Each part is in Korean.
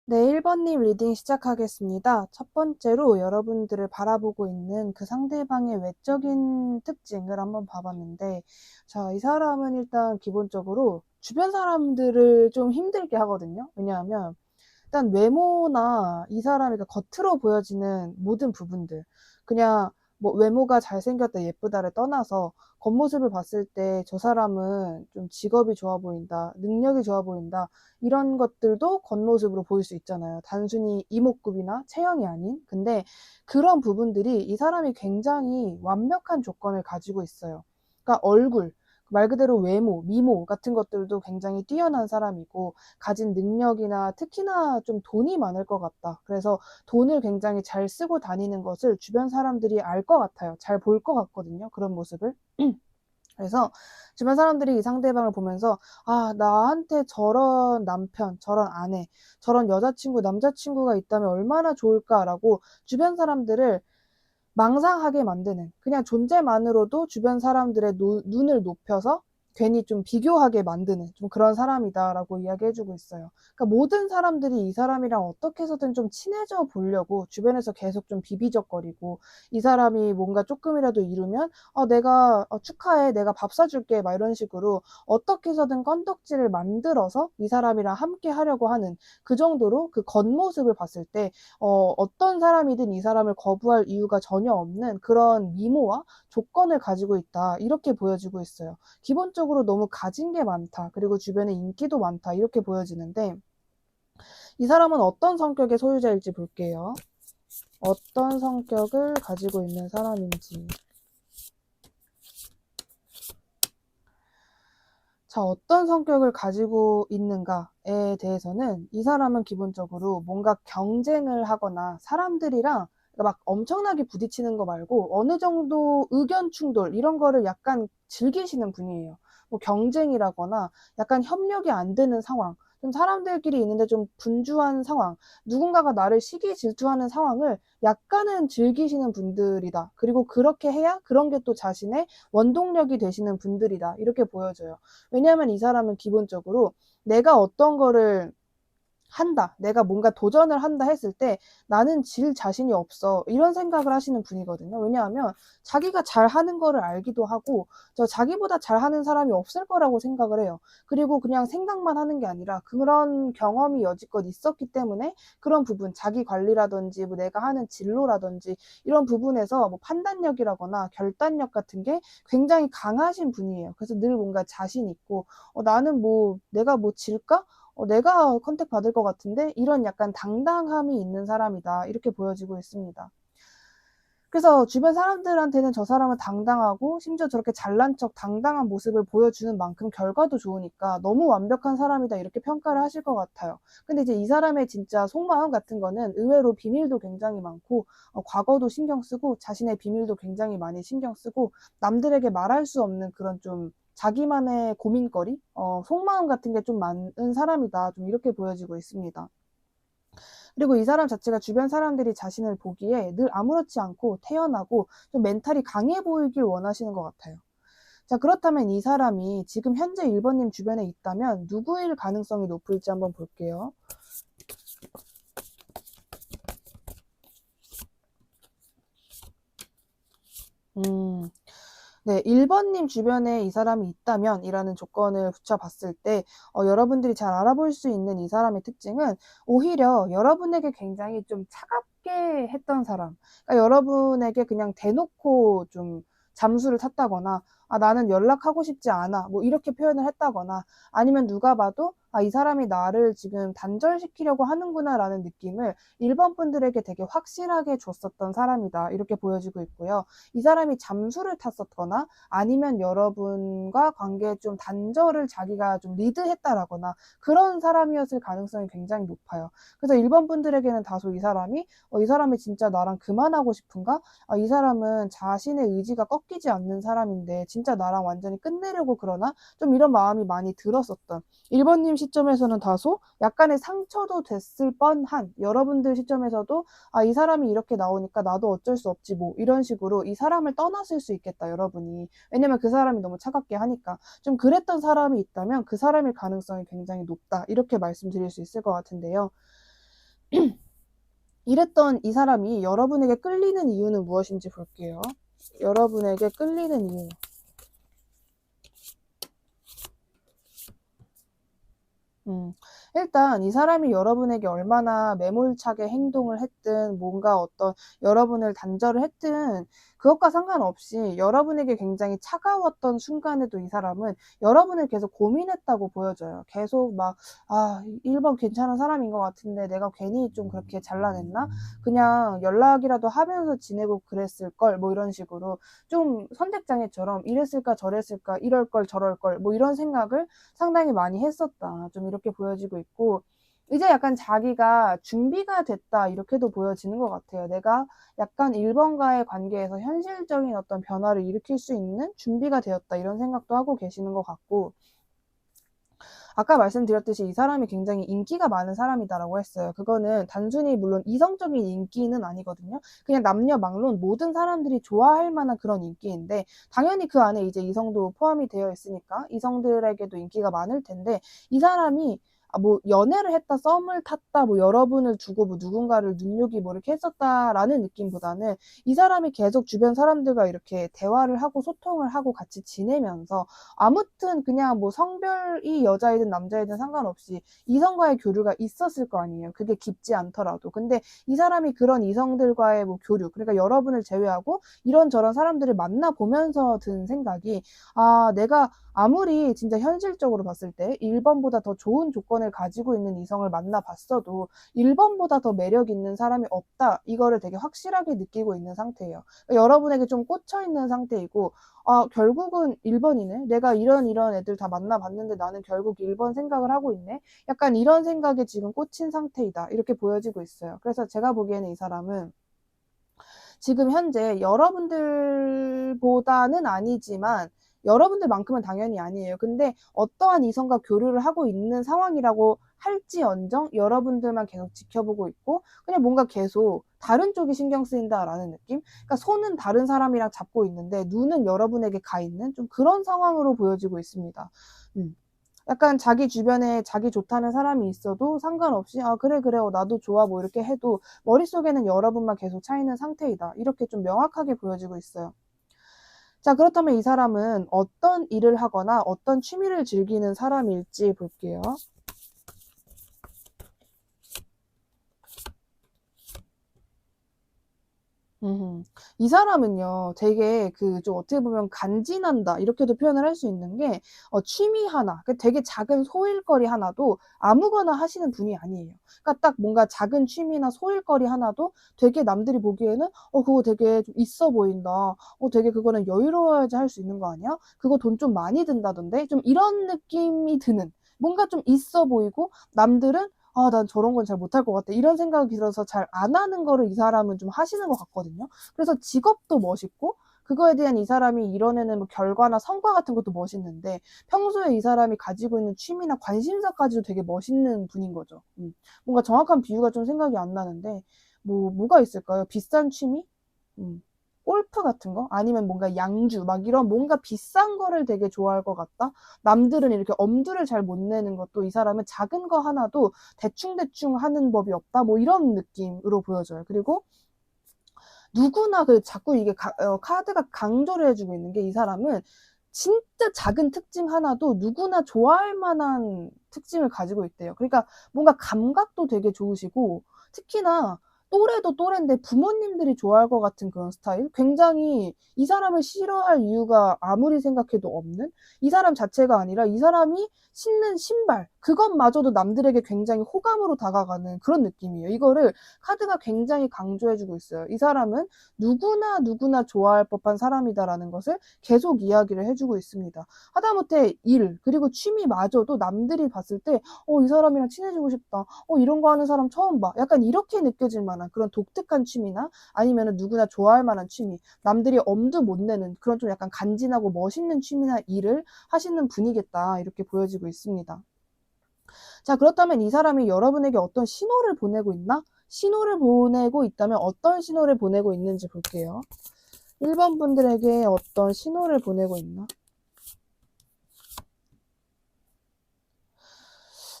네, 1번님 리딩 시작하겠습니다. 첫 번째로 여러분들을 바라보고 있는 그 상대방의 외적인 특징을 한번 봐봤는데, 자, 이 사람은 일단 기본적으로 주변 사람들을 좀 힘들게 하거든요. 왜냐하면, 일단 외모나 이 사람이 겉으로 보여지는 모든 부분들, 그냥 뭐 외모가 잘생겼다, 예쁘다를 떠나서 겉모습을 봤을 때 저 사람은 좀 직업이 좋아 보인다, 능력이 좋아 보인다, 이런 것들도 겉모습으로 보일 수 있잖아요. 단순히 이목구비나 체형이 아닌. 근데 그런 부분들이 이 사람이 굉장히 완벽한 조건을 가지고 있어요. 그러니까 얼굴, 말 그대로 외모, 미모 같은 것들도 굉장히 뛰어난 사람이고, 가진 능력이나 특히나 좀 돈이 많을 것 같다. 그래서 돈을 굉장히 잘 쓰고 다니는 것을 주변 사람들이 알 것 같아요. 잘 볼 것 같거든요. 그런 모습을. 그래서 주변 사람들이 이 상대방을 보면서 아, 나한테 저런 남편, 저런 아내, 저런 여자친구, 남자친구가 있다면 얼마나 좋을까라고 주변 사람들을 망상하게 만드는, 그냥 존재만으로도 주변 사람들의 눈을 높여서 괜히 좀 비교하게 만드는 좀 그런 사람이다라고 이야기해주고 있어요. 그러니까 모든 사람들이 이 사람이랑 어떻게 해서든 좀 친해져 보려고 주변에서 계속 좀 비비적거리고, 이 사람이 뭔가 조금이라도 이루면 내가 축하해, 내가 밥 사줄게, 막 이런 식으로 어떻게 해서든 건덕지를 만들어서 이 사람이랑 함께 하려고 하는, 그 정도로 그 겉모습을 봤을 때 어떤 사람이든 이 사람을 거부할 이유가 전혀 없는 그런 미모와 조건을 가지고 있다. 이렇게 보여지고 있어요. 기본적으로 너무 가진 게 많다. 그리고 주변에 인기도 많다. 이렇게 보여지는데, 이 사람은 어떤 성격의 소유자일지 볼게요. 어떤 성격을 가지고 있는 사람인지. 자, 어떤 성격을 가지고 있는가에 대해서는 이 사람은 기본적으로 뭔가 경쟁을 하거나 사람들이랑 막 엄청나게 부딪히는 거 말고 어느 정도 의견 충돌 이런 거를 약간 즐기시는 분이에요. 뭐 경쟁이라거나 약간 협력이 안 되는 상황, 좀 사람들끼리 있는데 좀 분주한 상황, 누군가가 나를 시기 질투하는 상황을 약간은 즐기시는 분들이다. 그리고 그렇게 해야 그런 게 또 자신의 원동력이 되시는 분들이다. 이렇게 보여져요. 왜냐하면 이 사람은 기본적으로 내가 어떤 거를 한다, 내가 뭔가 도전을 한다 했을 때 나는 질 자신이 없어, 이런 생각을 하시는 분이거든요. 왜냐하면 자기가 잘하는 거를 알기도 하고 저 자기보다 잘하는 사람이 없을 거라고 생각을 해요. 그리고 그냥 생각만 하는 게 아니라 그런 경험이 여지껏 있었기 때문에 그런 부분, 자기 관리라든지 뭐 내가 하는 진로라든지 이런 부분에서 뭐 판단력이라거나 결단력 같은 게 굉장히 강하신 분이에요. 그래서 늘 뭔가 자신 있고 나는 뭐 내가 뭐 질까? 내가 컨택 받을 것 같은데, 이런 약간 당당함이 있는 사람이다. 이렇게 보여지고 있습니다. 그래서 주변 사람들한테는 저 사람은 당당하고 심지어 저렇게 잘난 척 당당한 모습을 보여주는 만큼 결과도 좋으니까 너무 완벽한 사람이다, 이렇게 평가를 하실 것 같아요. 근데 이제 이 사람의 진짜 속마음 같은 거는 의외로 비밀도 굉장히 많고 과거도 신경 쓰고 자신의 비밀도 굉장히 많이 신경 쓰고, 남들에게 말할 수 없는 그런 좀 자기만의 고민거리, 속마음 같은 게 좀 많은 사람이다, 좀 이렇게 보여지고 있습니다. 그리고 이 사람 자체가 주변 사람들이 자신을 보기에 늘 아무렇지 않고 태연하고 좀 멘탈이 강해 보이길 원하시는 것 같아요. 자, 그렇다면 이 사람이 지금 현재 1번님 주변에 있다면 누구일 가능성이 높을지 한번 볼게요. 네, 1번님 주변에 이 사람이 있다면 이라는 조건을 붙여봤을 때 여러분들이 잘 알아볼 수 있는 이 사람의 특징은 오히려 여러분에게 굉장히 좀 차갑게 했던 사람. 그러니까 여러분에게 그냥 대놓고 좀 잠수를 탔다거나 나는 연락하고 싶지 않아, 뭐 이렇게 표현을 했다거나, 아니면 누가 봐도 이 사람이 나를 지금 단절시키려고 하는구나라는 느낌을 1번 분들에게 되게 확실하게 줬었던 사람이다, 이렇게 보여지고 있고요. 이 사람이 잠수를 탔었거나 아니면 여러분과 관계에 좀 단절을 자기가 좀 리드했다라거나 그런 사람이었을 가능성이 굉장히 높아요. 그래서 1번 분들에게는 다소 이 사람이 진짜 나랑 그만하고 싶은가? 이 사람은 자신의 의지가 꺾이지 않는 사람인데 진짜 나랑 완전히 끝내려고 그러나? 좀 이런 마음이 많이 들었었던, 1번님 시점에서는 다소 약간의 상처도 됐을 뻔한, 여러분들 시점에서도 이 사람이 이렇게 나오니까 나도 어쩔 수 없지 뭐, 이런 식으로 이 사람을 떠났을 수 있겠다, 여러분이. 왜냐면 그 사람이 너무 차갑게 하니까. 좀 그랬던 사람이 있다면 그 사람일 가능성이 굉장히 높다, 이렇게 말씀드릴 수 있을 것 같은데요. 이랬던 이 사람이 여러분에게 끌리는 이유는 무엇인지 볼게요. 여러분에게 끌리는 이유. 일단 이 사람이 여러분에게 얼마나 매몰차게 행동을 했든 뭔가 어떤 여러분을 단절을 했든 그것과 상관없이 여러분에게 굉장히 차가웠던 순간에도 이 사람은 여러분을 계속 고민했다고 보여져요. 계속 막 1번 괜찮은 사람인 것 같은데 내가 괜히 좀 그렇게 잘라냈나? 그냥 연락이라도 하면서 지내고 그랬을 걸, 뭐 이런 식으로 좀 선택장애처럼 이랬을까 저랬을까 이럴 걸 저럴 걸 뭐 이런 생각을 상당히 많이 했었다. 좀 이렇게 보여지고 있고, 이제 약간 자기가 준비가 됐다 이렇게도 보여지는 것 같아요. 내가 약간 1번과의 관계에서 현실적인 어떤 변화를 일으킬 수 있는 준비가 되었다 이런 생각도 하고 계시는 것 같고, 아까 말씀드렸듯이 이 사람이 굉장히 인기가 많은 사람이다라고 했어요. 그거는 단순히 물론 이성적인 인기는 아니거든요. 그냥 남녀 막론 모든 사람들이 좋아할 만한 그런 인기인데, 당연히 그 안에 이제 이성도 포함이 되어 있으니까 이성들에게도 인기가 많을 텐데, 이 사람이 뭐 연애를 했다, 썸을 탔다, 뭐 여러분을 두고 뭐 누군가를 눈요기 뭐 이렇게 했었다라는 느낌보다는 이 사람이 계속 주변 사람들과 이렇게 대화를 하고 소통을 하고 같이 지내면서 아무튼 그냥 뭐 성별이 여자이든 남자이든 상관없이 이성과의 교류가 있었을 거 아니에요. 그게 깊지 않더라도. 근데 이 사람이 그런 이성들과의 뭐 교류, 그러니까 여러분을 제외하고 이런저런 사람들을 만나보면서 든 생각이, 내가 아무리 진짜 현실적으로 봤을 때 1번보다 더 좋은 조건을 가지고 있는 이성을 만나봤어도 1번보다 더 매력 있는 사람이 없다. 이거를 되게 확실하게 느끼고 있는 상태예요. 그러니까 여러분에게 좀 꽂혀 있는 상태이고, 결국은 1번이네. 내가 이런 애들 다 만나봤는데 나는 결국 1번 생각을 하고 있네. 약간 이런 생각에 지금 꽂힌 상태이다. 이렇게 보여지고 있어요. 그래서 제가 보기에는 이 사람은 지금 현재 여러분들보다는 아니지만 여러분들만큼은 당연히 아니에요. 근데 어떠한 이성과 교류를 하고 있는 상황이라고 할지언정 여러분들만 계속 지켜보고 있고 그냥 뭔가 계속 다른 쪽이 신경 쓰인다라는 느낌? 그러니까 손은 다른 사람이랑 잡고 있는데 눈은 여러분에게 가 있는 좀 그런 상황으로 보여지고 있습니다. 약간 자기 주변에 자기 좋다는 사람이 있어도 상관없이 그래 나도 좋아 뭐 이렇게 해도 머릿속에는 여러분만 계속 차 있는 상태이다. 이렇게 좀 명확하게 보여지고 있어요. 자, 그렇다면 이 사람은 어떤 일을 하거나 어떤 취미를 즐기는 사람일지 볼게요. 이 사람은요, 되게 좀 어떻게 보면 간지난다, 이렇게도 표현을 할 수 있는 게, 취미 하나, 되게 작은 소일거리 하나도 아무거나 하시는 분이 아니에요. 그러니까 딱 뭔가 작은 취미나 소일거리 하나도 되게 남들이 보기에는, 그거 되게 좀 있어 보인다. 되게 그거는 여유로워야지 할 수 있는 거 아니야? 그거 돈 좀 많이 든다던데? 좀 이런 느낌이 드는, 뭔가 좀 있어 보이고, 남들은 난 저런 건 잘 못할 것 같아. 이런 생각이 들어서 잘 안 하는 거를 이 사람은 좀 하시는 것 같거든요. 그래서 직업도 멋있고, 그거에 대한 이 사람이 이뤄내는 뭐 결과나 성과 같은 것도 멋있는데, 평소에 이 사람이 가지고 있는 취미나 관심사까지도 되게 멋있는 분인 거죠. 뭔가 정확한 비유가 좀 생각이 안 나는데, 뭐가 있을까요? 비싼 취미? 음. 골프 같은 거? 아니면 뭔가 양주, 막 이런 뭔가 비싼 거를 되게 좋아할 것 같다? 남들은 이렇게 엄두를 잘 못 내는 것도 이 사람은 작은 거 하나도 대충대충 하는 법이 없다? 뭐 이런 느낌으로 보여져요. 그리고 누구나 자꾸 이게 카드가 강조를 해주고 있는 게 이 사람은 진짜 작은 특징 하나도 누구나 좋아할 만한 특징을 가지고 있대요. 그러니까 뭔가 감각도 되게 좋으시고 특히나 또래도 또래인데 부모님들이 좋아할 것 같은 그런 스타일? 굉장히 이 사람을 싫어할 이유가 아무리 생각해도 없는? 이 사람 자체가 아니라 이 사람이 신는 신발, 그것마저도 남들에게 굉장히 호감으로 다가가는 그런 느낌이에요. 이거를 카드가 굉장히 강조해주고 있어요. 이 사람은 누구나 좋아할 법한 사람이다라는 것을 계속 이야기를 해주고 있습니다. 하다못해 일, 그리고 취미마저도 남들이 봤을 때, 이 사람이랑 친해지고 싶다. 이런 거 하는 사람 처음 봐. 약간 이렇게 느껴질 만한 그런 독특한 취미나 아니면 누구나 좋아할 만한 취미, 남들이 엄두 못 내는 그런 좀 약간 간지나고 멋있는 취미나 일을 하시는 분이겠다. 이렇게 보여지고 있습니다. 자, 그렇다면 이 사람이 여러분에게 어떤 신호를 보내고 있나? 신호를 보내고 있다면 어떤 신호를 보내고 있는지 볼게요. 1번 분들에게 어떤 신호를 보내고 있나?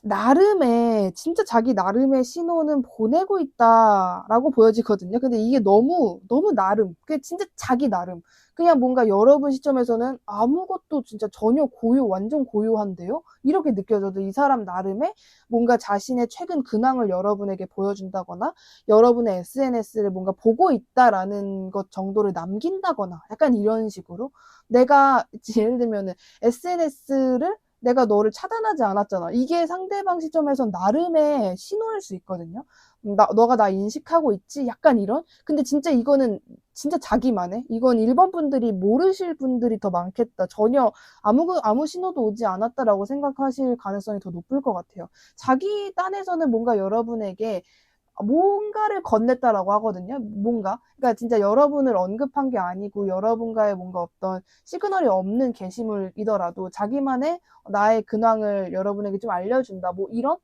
나름의 진짜 자기 나름의 신호는 보내고 있다라고 보여지거든요. 근데 이게 너무 나름, 그게 진짜 자기 나름. 그냥 뭔가 여러분 시점에서는 아무것도 진짜 전혀 완전 고요한데요? 이렇게 느껴져도 이 사람 나름의 뭔가 자신의 최근 근황을 여러분에게 보여준다거나 여러분의 SNS를 뭔가 보고 있다라는 것 정도를 남긴다거나 약간 이런 식으로 내가 예를 들면은 SNS를 내가 너를 차단하지 않았잖아. 이게 상대방 시점에선 나름의 신호일 수 있거든요. 너가 나 인식하고 있지? 약간 이런? 근데 진짜 이거는 진짜 자기만의? 이건 일반 분들이 모르실 분들이 더 많겠다. 전혀 아무 신호도 오지 않았다라고 생각하실 가능성이 더 높을 것 같아요. 자기 딴에서는 뭔가 여러분에게 뭔가를 건넸다라고 하거든요. 뭔가. 그러니까 진짜 여러분을 언급한 게 아니고 여러분과의 뭔가 어떤 시그널이 없는 게시물이더라도 자기만의 나의 근황을 여러분에게 좀 알려준다. 뭐 이런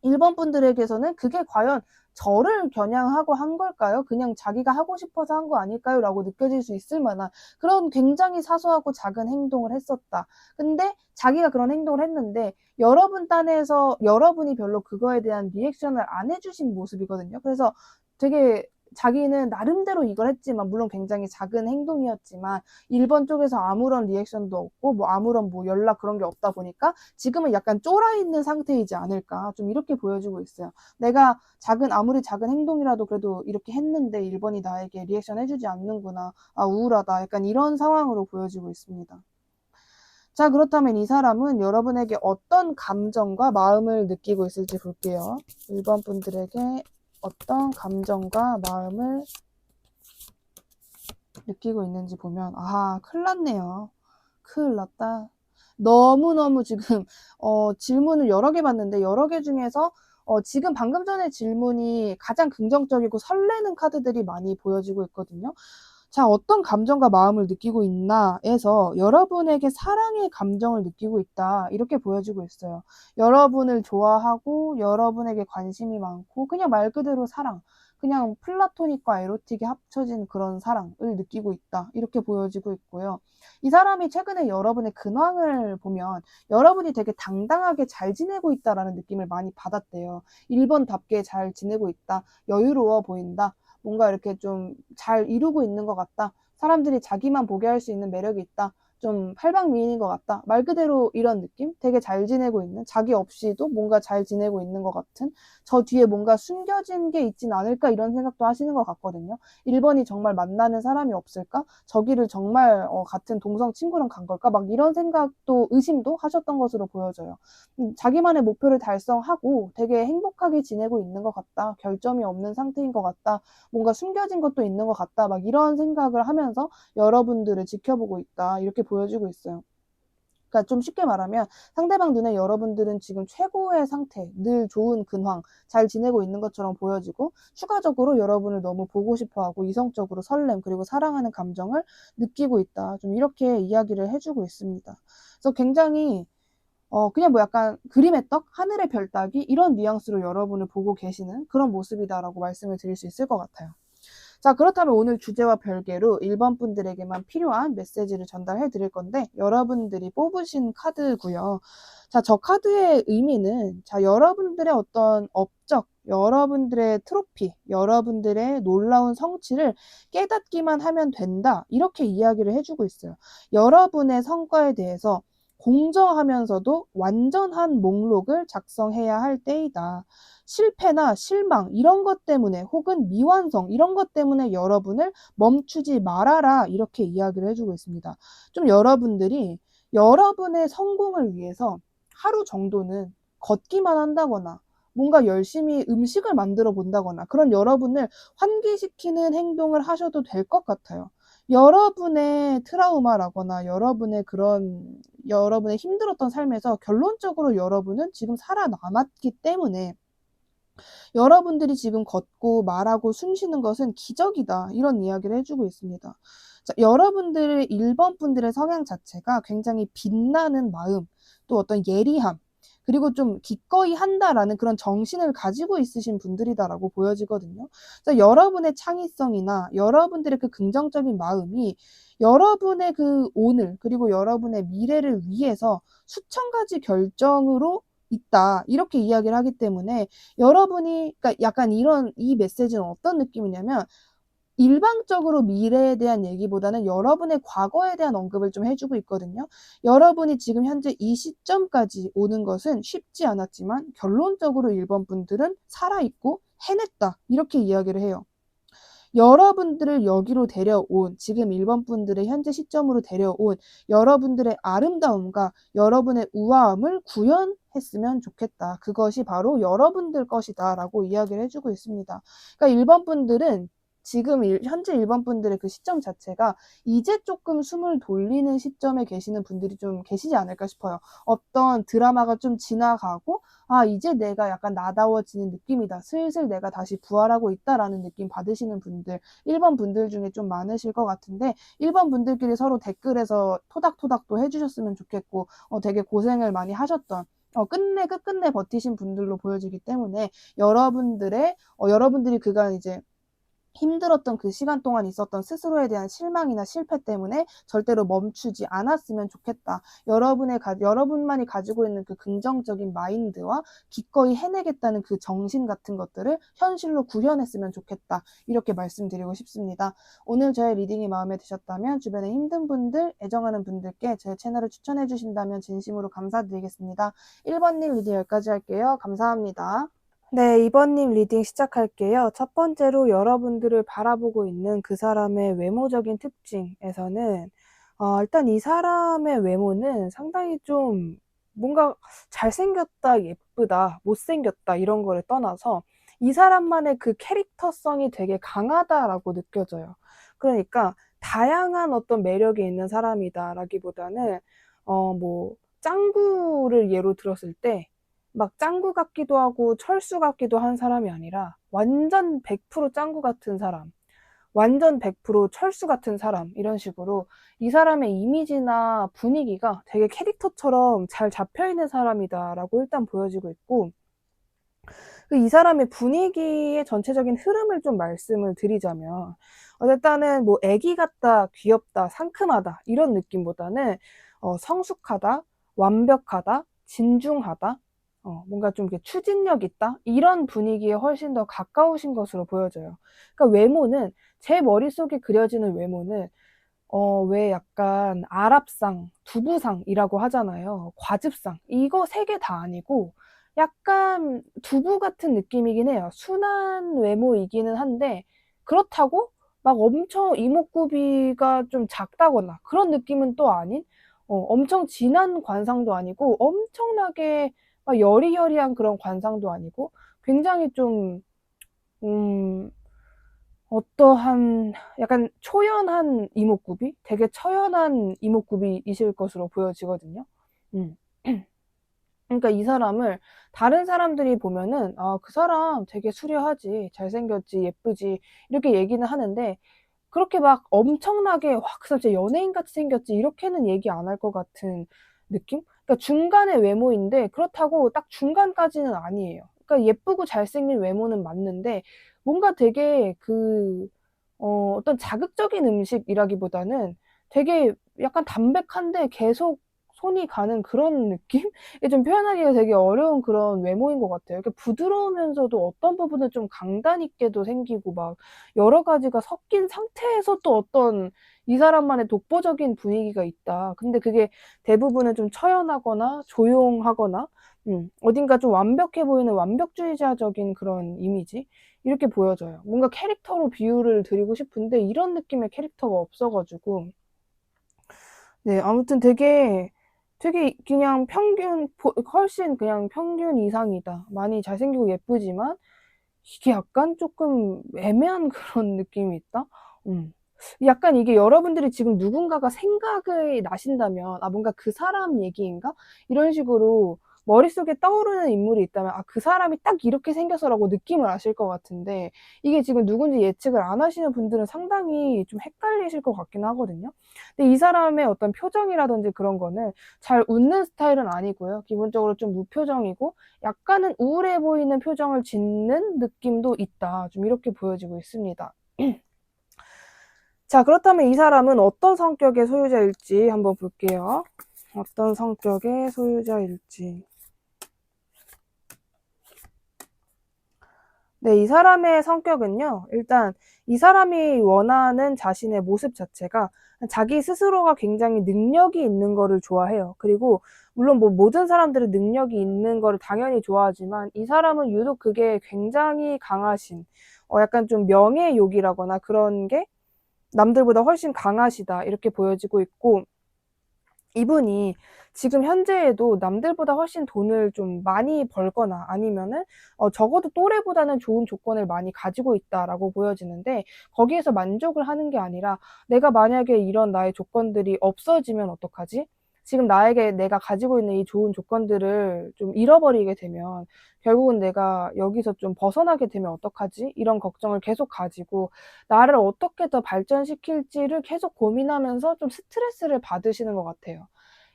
일본 분들에게서는 그게 과연 저를 겨냥하고 한 걸까요? 그냥 자기가 하고 싶어서 한 거 아닐까요? 라고 느껴질 수 있을 만한 그런 굉장히 사소하고 작은 행동을 했었다. 근데 자기가 그런 행동을 했는데 여러분 딴에서 여러분이 별로 그거에 대한 리액션을 안 해주신 모습이거든요. 그래서 되게 자기는 나름대로 이걸 했지만 물론 굉장히 작은 행동이었지만 일본 쪽에서 아무런 리액션도 없고 뭐 아무런 뭐 연락 그런 게 없다 보니까 지금은 약간 쫄아 있는 상태이지 않을까 좀 이렇게 보여주고 있어요. 내가 아무리 작은 행동이라도 그래도 이렇게 했는데 일본이 나에게 리액션 해주지 않는구나. 아 우울하다. 약간 이런 상황으로 보여지고 있습니다. 자 그렇다면 이 사람은 여러분에게 어떤 감정과 마음을 느끼고 있을지 볼게요. 1번 분들에게 어떤 감정과 마음을 느끼고 있는지 보면 큰일 났네요. 큰일 났다. 너무너무 지금 질문을 여러 개 봤는데 여러 개 중에서 지금 방금 전에 질문이 가장 긍정적이고 설레는 카드들이 많이 보여지고 있거든요. 자, 어떤 감정과 마음을 느끼고 있나에서 여러분에게 사랑의 감정을 느끼고 있다. 이렇게 보여지고 있어요. 여러분을 좋아하고 여러분에게 관심이 많고 그냥 말 그대로 사랑. 그냥 플라토닉과 에로틱이 합쳐진 그런 사랑을 느끼고 있다. 이렇게 보여지고 있고요. 이 사람이 최근에 여러분의 근황을 보면 여러분이 되게 당당하게 잘 지내고 있다라는 느낌을 많이 받았대요. 1번답게 잘 지내고 있다. 여유로워 보인다. 뭔가 이렇게 좀 잘 이루고 있는 것 같다. 사람들이 자기만 보게 할 수 있는 매력이 있다. 좀 팔방미인인 것 같다. 말 그대로 이런 느낌? 되게 잘 지내고 있는, 자기 없이도 뭔가 잘 지내고 있는 것 같은, 저 뒤에 뭔가 숨겨진 게 있진 않을까 이런 생각도 하시는 것 같거든요. 1번이 정말 만나는 사람이 없을까? 저기를 정말 같은 동성 친구랑 간 걸까? 막 이런 생각도 의심도 하셨던 것으로 보여져요. 자기만의 목표를 달성하고 되게 행복하게 지내고 있는 것 같다. 결점이 없는 상태인 것 같다. 뭔가 숨겨진 것도 있는 것 같다. 막 이런 생각을 하면서 여러분들을 지켜보고 있다. 이렇게 보여지고 있어요. 그러니까 좀 쉽게 말하면 상대방 눈에 여러분들은 지금 최고의 상태, 늘 좋은 근황, 잘 지내고 있는 것처럼 보여지고 추가적으로 여러분을 너무 보고 싶어하고 이성적으로 설렘 그리고 사랑하는 감정을 느끼고 있다. 좀 이렇게 이야기를 해주고 있습니다. 그래서 굉장히 그냥 뭐 약간 그림의 떡, 하늘의 별 따기 이런 뉘앙스로 여러분을 보고 계시는 그런 모습이다라고 말씀을 드릴 수 있을 것 같아요. 자, 그렇다면 오늘 주제와 별개로 1번 분들에게만 필요한 메시지를 전달해 드릴 건데 여러분들이 뽑으신 카드고요. 자, 저 카드의 의미는 자, 여러분들의 어떤 업적, 여러분들의 트로피, 여러분들의 놀라운 성취를 깨닫기만 하면 된다. 이렇게 이야기를 해주고 있어요. 여러분의 성과에 대해서 공정하면서도 완전한 목록을 작성해야 할 때이다. 실패나 실망 이런 것 때문에 혹은 미완성 이런 것 때문에 여러분을 멈추지 말아라 이렇게 이야기를 해주고 있습니다. 좀 여러분들이 여러분의 성공을 위해서 하루 정도는 걷기만 한다거나 뭔가 열심히 음식을 만들어 본다거나 그런 여러분을 환기시키는 행동을 하셔도 될 것 같아요. 여러분의 트라우마라거나 여러분의 힘들었던 삶에서 결론적으로 여러분은 지금 살아남았기 때문에 여러분들이 지금 걷고 말하고 숨 쉬는 것은 기적이다. 이런 이야기를 해주고 있습니다. 자, 여러분들의 1번 분들의 성향 자체가 굉장히 빛나는 마음, 또 어떤 예리함, 그리고 좀 기꺼이 한다라는 그런 정신을 가지고 있으신 분들이다라고 보여지거든요. 그래서 여러분의 창의성이나 여러분들의 그 긍정적인 마음이 여러분의 그 오늘, 그리고 여러분의 미래를 위해서 수천 가지 결정으로 있다. 이렇게 이야기를 하기 때문에 여러분이, 그러니까 약간 이 메시지는 어떤 느낌이냐면 일방적으로 미래에 대한 얘기보다는 여러분의 과거에 대한 언급을 좀 해주고 있거든요. 여러분이 지금 현재 이 시점까지 오는 것은 쉽지 않았지만 결론적으로 1번 분들은 살아있고 해냈다. 이렇게 이야기를 해요. 여러분들을 여기로 데려온, 지금 1번 분들의 현재 시점으로 데려온 여러분들의 아름다움과 여러분의 우아함을 구현했으면 좋겠다. 그것이 바로 여러분들 것이다 라고 이야기를 해주고 있습니다. 그러니까 1번 분들은 지금 현재 1번 분들의 그 시점 자체가 이제 조금 숨을 돌리는 시점에 계시는 분들이 좀 계시지 않을까 싶어요. 어떤 드라마가 좀 지나가고 아, 이제 내가 약간 나다워지는 느낌이다. 슬슬 내가 다시 부활하고 있다라는 느낌 받으시는 분들, 1번 분들 중에 좀 많으실 것 같은데, 1번 분들끼리 서로 댓글에서 토닥토닥도 해주셨으면 좋겠고, 되게 고생을 많이 하셨던, 끝끝내 버티신 분들로 보여지기 때문에, 여러분들이 그간 이제 힘들었던 그 시간 동안 있었던 스스로에 대한 실망이나 실패 때문에 절대로 멈추지 않았으면 좋겠다. 여러분만이 가지고 있는 그 긍정적인 마인드와 기꺼이 해내겠다는 그 정신 같은 것들을 현실로 구현했으면 좋겠다. 이렇게 말씀드리고 싶습니다. 오늘 저의 리딩이 마음에 드셨다면 주변에 힘든 분들, 애정하는 분들께 제 채널을 추천해 주신다면 진심으로 감사드리겠습니다. 1번님 리딩 여기까지 할게요. 감사합니다. 네, 2번님 리딩 시작할게요. 첫 번째로 여러분들을 바라보고 있는 그 사람의 외모적인 특징에서는 일단 이 사람의 외모는 상당히 좀 뭔가 잘생겼다, 예쁘다, 못생겼다 이런 거를 떠나서 이 사람만의 그 캐릭터성이 되게 강하다라고 느껴져요. 그러니까 다양한 어떤 매력이 있는 사람이다라기보다는 뭐 짱구를 예로 들었을 때 막 짱구 같기도 하고 철수 같기도 한 사람이 아니라 완전 100% 짱구 같은 사람, 완전 100% 철수 같은 사람 이런 식으로 이 사람의 이미지나 분위기가 되게 캐릭터처럼 잘 잡혀있는 사람이다라고 일단 보여지고 있고, 이 사람의 분위기의 전체적인 흐름을 좀 말씀을 드리자면 일단은 뭐 애기 같다, 귀엽다, 상큼하다 이런 느낌보다는 성숙하다, 완벽하다, 진중하다, 뭔가 좀 이렇게 추진력 있다 이런 분위기에 훨씬 더 가까우신 것으로 보여져요. 그러니까 외모는 제 머릿속에 그려지는 외모는 왜 약간 아랍상, 두부상이라고 하잖아요. 과즙상. 이거 세 개 다 아니고 약간 두부 같은 느낌이긴 해요. 순한 외모이기는 한데 그렇다고 막 엄청 이목구비가 좀 작다거나 그런 느낌은 또 아닌 엄청 진한 관상도 아니고 엄청나게 막 여리여리한 그런 관상도 아니고 굉장히 좀 음, 어떠한 약간 초연한 이목구비? 되게 처연한 이목구비이실 것으로 보여지거든요. 음. 그러니까 이 사람을 다른 사람들이 보면은 그 사람 되게 수려하지, 잘생겼지, 예쁘지 이렇게 얘기는 하는데 그렇게 막 엄청나게 와, 그 사람 진짜 연예인같이 생겼지 이렇게는 얘기 안 할 것 같은 느낌? 그러니까 중간의 외모인데 그렇다고 딱 중간까지는 아니에요. 그러니까 예쁘고 잘생긴 외모는 맞는데 뭔가 되게 어떤 자극적인 음식이라기보다는 되게 약간 담백한데 계속 손이 가는 그런 느낌? 이게 좀 표현하기가 되게 어려운 그런 외모인 것 같아요. 이렇게 부드러우면서도 어떤 부분은 좀 강단 있게도 생기고 막 여러 가지가 섞인 상태에서 또 어떤 이 사람만의 독보적인 분위기가 있다. 근데 그게 대부분은 좀 처연하거나 조용하거나 어딘가 좀 완벽해 보이는 완벽주의자적인 그런 이미지? 이렇게 보여져요. 뭔가 캐릭터로 비유를 드리고 싶은데 이런 느낌의 캐릭터가 없어가지고 네, 아무튼 되게 그냥 훨씬 그냥 평균 이상이다. 많이 잘생기고 예쁘지만 이게 약간 조금 애매한 그런 느낌이 있다. 음. 약간 이게 여러분들이 지금 누군가가 생각이 나신다면 뭔가 그 사람 얘기인가? 이런 식으로 머릿속에 떠오르는 인물이 있다면 그 사람이 딱 이렇게 생겨서라고 느낌을 아실 것 같은데 이게 지금 누군지 예측을 안 하시는 분들은 상당히 좀 헷갈리실 것 같긴 하거든요. 근데 이 사람의 어떤 표정이라든지 그런 거는 잘 웃는 스타일은 아니고요. 기본적으로 좀 무표정이고 약간은 우울해 보이는 표정을 짓는 느낌도 있다. 좀 이렇게 보여지고 있습니다. 자, 그렇다면 이 사람은 어떤 성격의 소유자일지 한번 볼게요. 어떤 성격의 소유자일지. 네, 이 사람의 성격은요, 일단 이 사람이 원하는 자신의 모습 자체가 자기 스스로가 굉장히 능력이 있는 거를 좋아해요. 그리고 물론 뭐 모든 사람들은 능력이 있는 거를 당연히 좋아하지만 이 사람은 유독 그게 굉장히 강하신, 약간 좀 명예욕이라거나 그런 게 남들보다 훨씬 강하시다 이렇게 보여지고 있고, 이분이 지금 현재에도 남들보다 훨씬 돈을 좀 많이 벌거나 아니면은 적어도 또래보다는 좋은 조건을 많이 가지고 있다라고 보여지는데, 거기에서 만족을 하는 게 아니라 내가 만약에 이런 나의 조건들이 없어지면 어떡하지? 지금 나에게 내가 가지고 있는 이 좋은 조건들을 좀 잃어버리게 되면 결국은 내가 여기서 좀 벗어나게 되면 어떡하지? 이런 걱정을 계속 가지고 나를 어떻게 더 발전시킬지를 계속 고민하면서 좀 스트레스를 받으시는 것 같아요.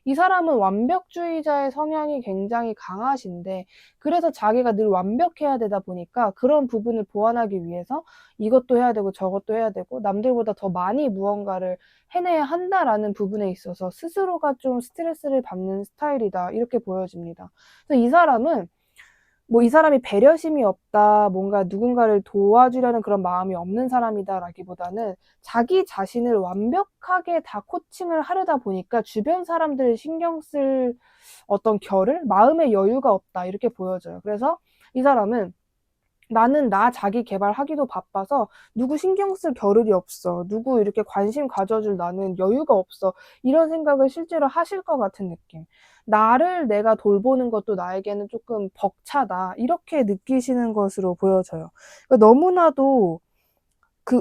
이 사람은 완벽주의자의 성향이 굉장히 강하신데, 그래서 자기가 늘 완벽해야 되다 보니까 그런 부분을 보완하기 위해서 이것도 해야 되고 저것도 해야 되고 남들보다 더 많이 무언가를 해내야 한다라는 부분에 있어서 스스로가 좀 스트레스를 받는 스타일이다 이렇게 보여집니다. 그래서 이 사람은 뭐 이 사람이 배려심이 없다, 뭔가 누군가를 도와주려는 그런 마음이 없는 사람이다라기보다는 자기 자신을 완벽하게 다 코칭을 하려다 보니까 주변 사람들을 신경 쓸 어떤 결을, 마음의 여유가 없다 이렇게 보여져요. 그래서 이 사람은 나는 나 자기 개발하기도 바빠서 누구 신경 쓸 겨를이 없어. 누구 이렇게 관심 가져줄 나는 여유가 없어. 이런 생각을 실제로 하실 것 같은 느낌. 나를 내가 돌보는 것도 나에게는 조금 벅차다. 이렇게 느끼시는 것으로 보여져요. 그러니까 너무나도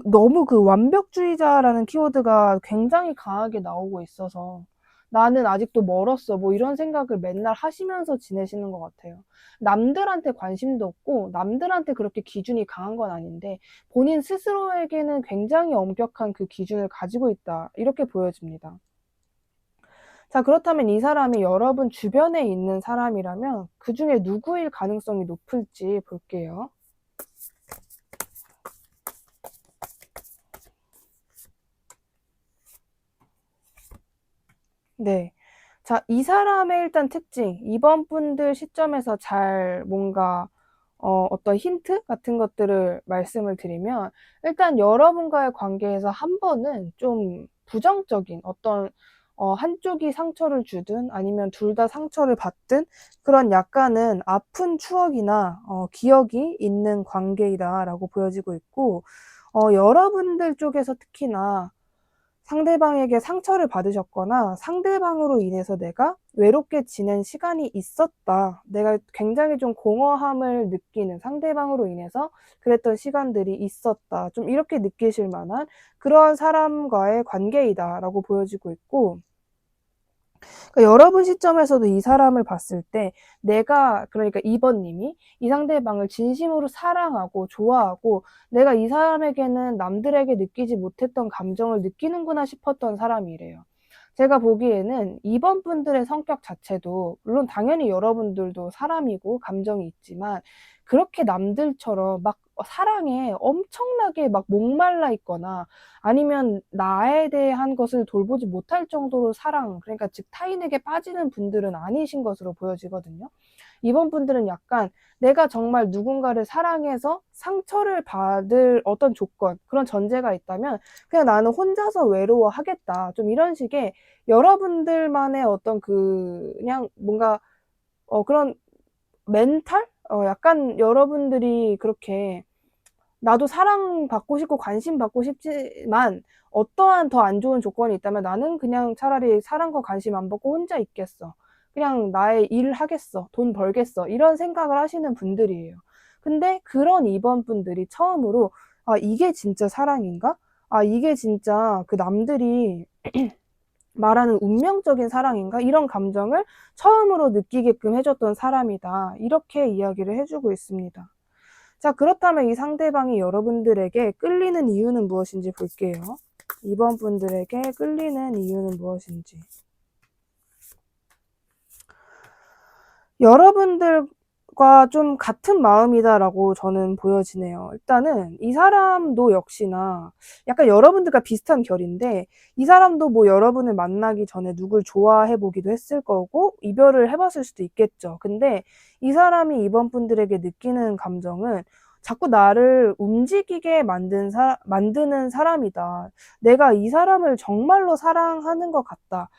너무 그 완벽주의자라는 키워드가 굉장히 강하게 나오고 있어서 나는 아직도 멀었어. 뭐 이런 생각을 맨날 하시면서 지내시는 것 같아요. 남들한테 관심도 없고 남들한테 그렇게 기준이 강한 건 아닌데 본인 스스로에게는 굉장히 엄격한 그 기준을 가지고 있다. 이렇게 보여집니다. 자, 그렇다면 이 사람이 여러분 주변에 있는 사람이라면 그 중에 누구일 가능성이 높을지 볼게요. 네. 자, 이 사람의 일단 특징, 이번 분들 시점에서 잘 뭔가 어떤 힌트 같은 것들을 말씀을 드리면, 일단 여러분과의 관계에서 한 번은 좀 부정적인 어떤 한쪽이 상처를 주든 아니면 둘 다 상처를 받든 그런 약간은 아픈 추억이나 기억이 있는 관계이다라고 보여지고 있고, 여러분들 쪽에서 특히나 상대방에게 상처를 받으셨거나 상대방으로 인해서 내가 외롭게 지낸 시간이 있었다. 내가 굉장히 좀 공허함을 느끼는, 상대방으로 인해서 그랬던 시간들이 있었다. 좀 이렇게 느끼실 만한 그러한 사람과의 관계이다라고 보여지고 있고, 그러니까 여러분 시점에서도 이 사람을 봤을 때 내가, 그러니까 2번 님이 이 상대방을 진심으로 사랑하고 좋아하고 내가 이 사람에게는 남들에게 느끼지 못했던 감정을 느끼는구나 싶었던 사람이래요. 제가 보기에는 2번 분들의 성격 자체도 물론 당연히 여러분들도 사람이고 감정이 있지만 그렇게 남들처럼 막 사랑에 엄청나게 막 목말라 있거나 아니면 나에 대한 것을 돌보지 못할 정도로 사랑, 그러니까 즉 타인에게 빠지는 분들은 아니신 것으로 보여지거든요. 이번 분들은 약간 내가 정말 누군가를 사랑해서 상처를 받을 어떤 조건, 그런 전제가 있다면 그냥 나는 혼자서 외로워하겠다. 좀 이런 식의 여러분들만의 어떤 그냥 뭔가 그런 멘탈? 약간 여러분들이 그렇게 나도 사랑받고 싶고 관심받고 싶지만 어떠한 더 안 좋은 조건이 있다면 나는 그냥 차라리 사랑과 관심 안 받고 혼자 있겠어. 그냥 나의 일 하겠어. 돈 벌겠어. 이런 생각을 하시는 분들이에요. 근데 그런 2번 분들이 처음으로 아, 이게 진짜 사랑인가? 아, 이게 진짜 그 남들이 말하는 운명적인 사랑인가? 이런 감정을 처음으로 느끼게끔 해줬던 사람이다. 이렇게 이야기를 해주고 있습니다. 자, 그렇다면 이 상대방이 여러분들에게 끌리는 이유는 무엇인지 볼게요. 2번 분들에게 끌리는 이유는 무엇인지. 여러분들과 좀 같은 마음이다라고 저는 보여지네요. 일단은 이 사람도 역시나 약간 여러분들과 비슷한 결인데 이 사람도 뭐 여러분을 만나기 전에 누굴 좋아해 보기도 했을 거고 이별을 해봤을 수도 있겠죠. 근데 이 사람이 이번 분들에게 느끼는 감정은 자꾸 나를 움직이게 만드는 사람이다. 내가 이 사람을 정말로 사랑하는 것 같다.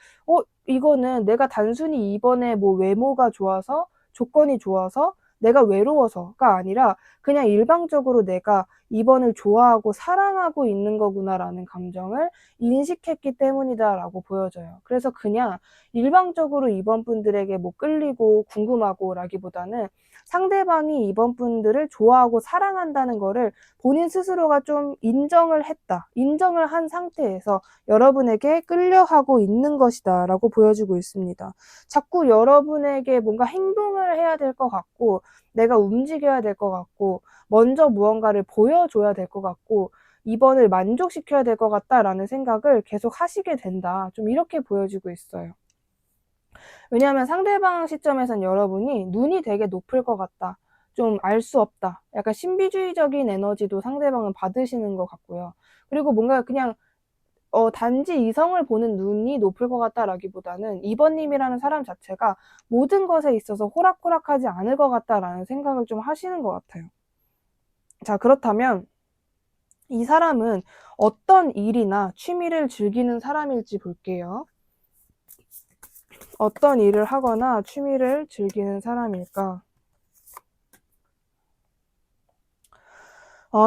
이거는 내가 단순히 이번에 뭐 외모가 좋아서, 조건이 좋아서, 내가 외로워서가 아니라 그냥 일방적으로 내가 이번을 좋아하고 사랑하고 있는 거구나라는 감정을 인식했기 때문이다라고 보여져요. 그래서 그냥 일방적으로 이번 분들에게 뭐 끌리고 궁금하고라기보다는 상대방이 이번 분들을 좋아하고 사랑한다는 거를 본인 스스로가 좀 인정을 했다. 인정을 한 상태에서 여러분에게 끌려하고 있는 것이다 라고 보여주고 있습니다. 자꾸 여러분에게 뭔가 행동을 해야 될 것 같고 내가 움직여야 될 것 같고 먼저 무언가를 보여줘야 될 것 같고 이번을 만족시켜야 될 것 같다라는 생각을 계속 하시게 된다. 좀 이렇게 보여지고 있어요. 왜냐하면 상대방 시점에선 여러분이 눈이 되게 높을 것 같다. 좀 알 수 없다. 약간 신비주의적인 에너지도 상대방은 받으시는 것 같고요. 그리고 뭔가 그냥 단지 이성을 보는 눈이 높을 것 같다라기보다는 이번님이라는 사람 자체가 모든 것에 있어서 호락호락하지 않을 것 같다라는 생각을 좀 하시는 것 같아요. 자, 그렇다면 이 사람은 어떤 일이나 취미를 즐기는 사람일지 볼게요. 어떤 일을 하거나 취미를 즐기는 사람일까?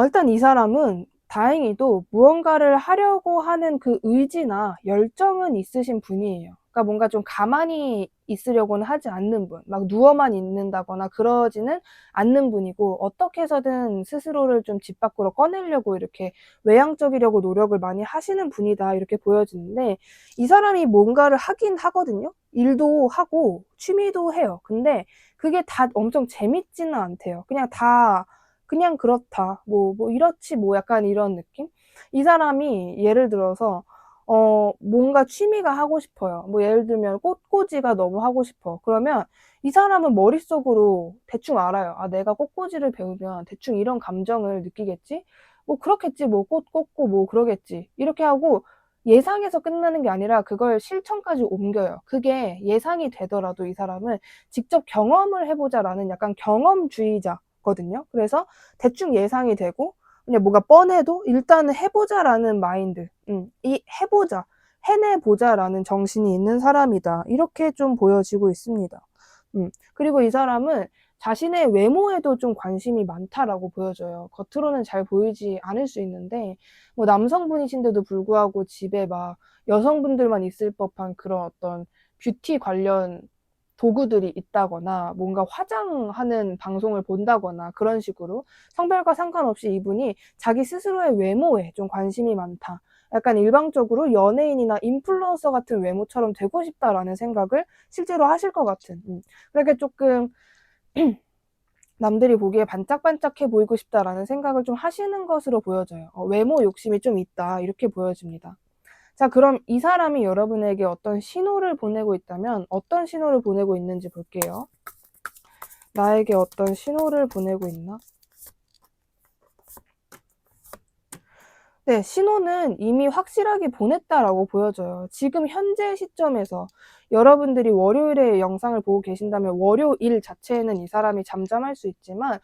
일단 이 사람은 다행히도 무언가를 하려고 하는 그 의지나 열정은 있으신 분이에요. 그러니까 뭔가 좀 가만히 있으려고는 하지 않는 분, 막 누워만 있는다거나 그러지는 않는 분이고 어떻게 해서든 스스로를 좀 집 밖으로 꺼내려고 이렇게 외향적이려고 노력을 많이 하시는 분이다 이렇게 보여지는데 이 사람이 뭔가를 하긴 하거든요. 일도 하고 취미도 해요. 근데 그게 다 엄청 재밌지는 않대요. 그냥 그렇다. 뭐 이렇지 뭐 약간 이런 느낌? 이 사람이 예를 들어서 뭔가 취미가 하고 싶어요. 뭐 예를 들면 꽃꽂이가 너무 하고 싶어. 그러면 이 사람은 머릿속으로 대충 알아요. 아, 내가 꽃꽂이를 배우면 대충 이런 감정을 느끼겠지? 뭐 그렇겠지. 뭐 꽃 꽂고 뭐 그러겠지. 이렇게 하고 예상해서 끝나는 게 아니라 그걸 실천까지 옮겨요. 그게 예상이 되더라도 이 사람은 직접 경험을 해보자라는 약간 경험주의자거든요. 그래서 대충 예상이 되고 그냥 뭔가 뻔해도 일단은 해보자라는 마인드, 이 해보자, 해내보자라는 정신이 있는 사람이다. 이렇게 좀 보여지고 있습니다. 그리고 이 사람은 자신의 외모에도 좀 관심이 많다라고 보여져요. 겉으로는 잘 보이지 않을 수 있는데 뭐 남성분이신데도 불구하고 집에 막 여성분들만 있을 법한 그런 어떤 뷰티 관련 도구들이 있다거나 뭔가 화장하는 방송을 본다거나 그런 식으로 성별과 상관없이 이분이 자기 스스로의 외모에 좀 관심이 많다. 약간 일방적으로 연예인이나 인플루언서 같은 외모처럼 되고 싶다라는 생각을 실제로 하실 것 같은. 그렇게 조금 남들이 보기에 반짝반짝해 보이고 싶다라는 생각을 좀 하시는 것으로 보여져요. 외모 욕심이 좀 있다 이렇게 보여집니다. 자, 그럼 이 사람이 여러분에게 어떤 신호를 보내고 있다면 어떤 신호를 보내고 있는지 볼게요. 나에게 어떤 신호를 보내고 있나? 네, 신호는 이미 확실하게 보냈다라고 보여져요. 지금 현재 시점에서 여러분들이 월요일에 영상을 보고 계신다면 월요일 자체에는 이 사람이 잠잠할 수 있지만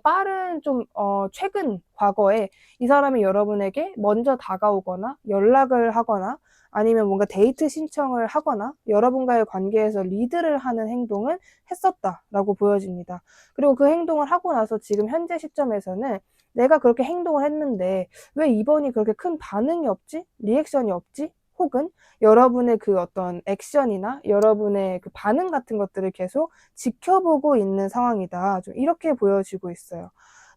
빠른 좀 최근 과거에 이 사람이 여러분에게 먼저 다가오거나 연락을 하거나 아니면 뭔가 데이트 신청을 하거나 여러분과의 관계에서 리드를 하는 행동을 했었다라고 보여집니다. 그리고 그 행동을 하고 나서 지금 현재 시점에서는 내가 그렇게 행동을 했는데 왜 이번이 그렇게 큰 반응이 없지? 리액션이 없지? 혹은 여러분의 그 어떤 액션이나 여러분의 그 반응 같은 것들을 계속 지켜보고 있는 상황이다. 좀 이렇게 보여지고 있어요.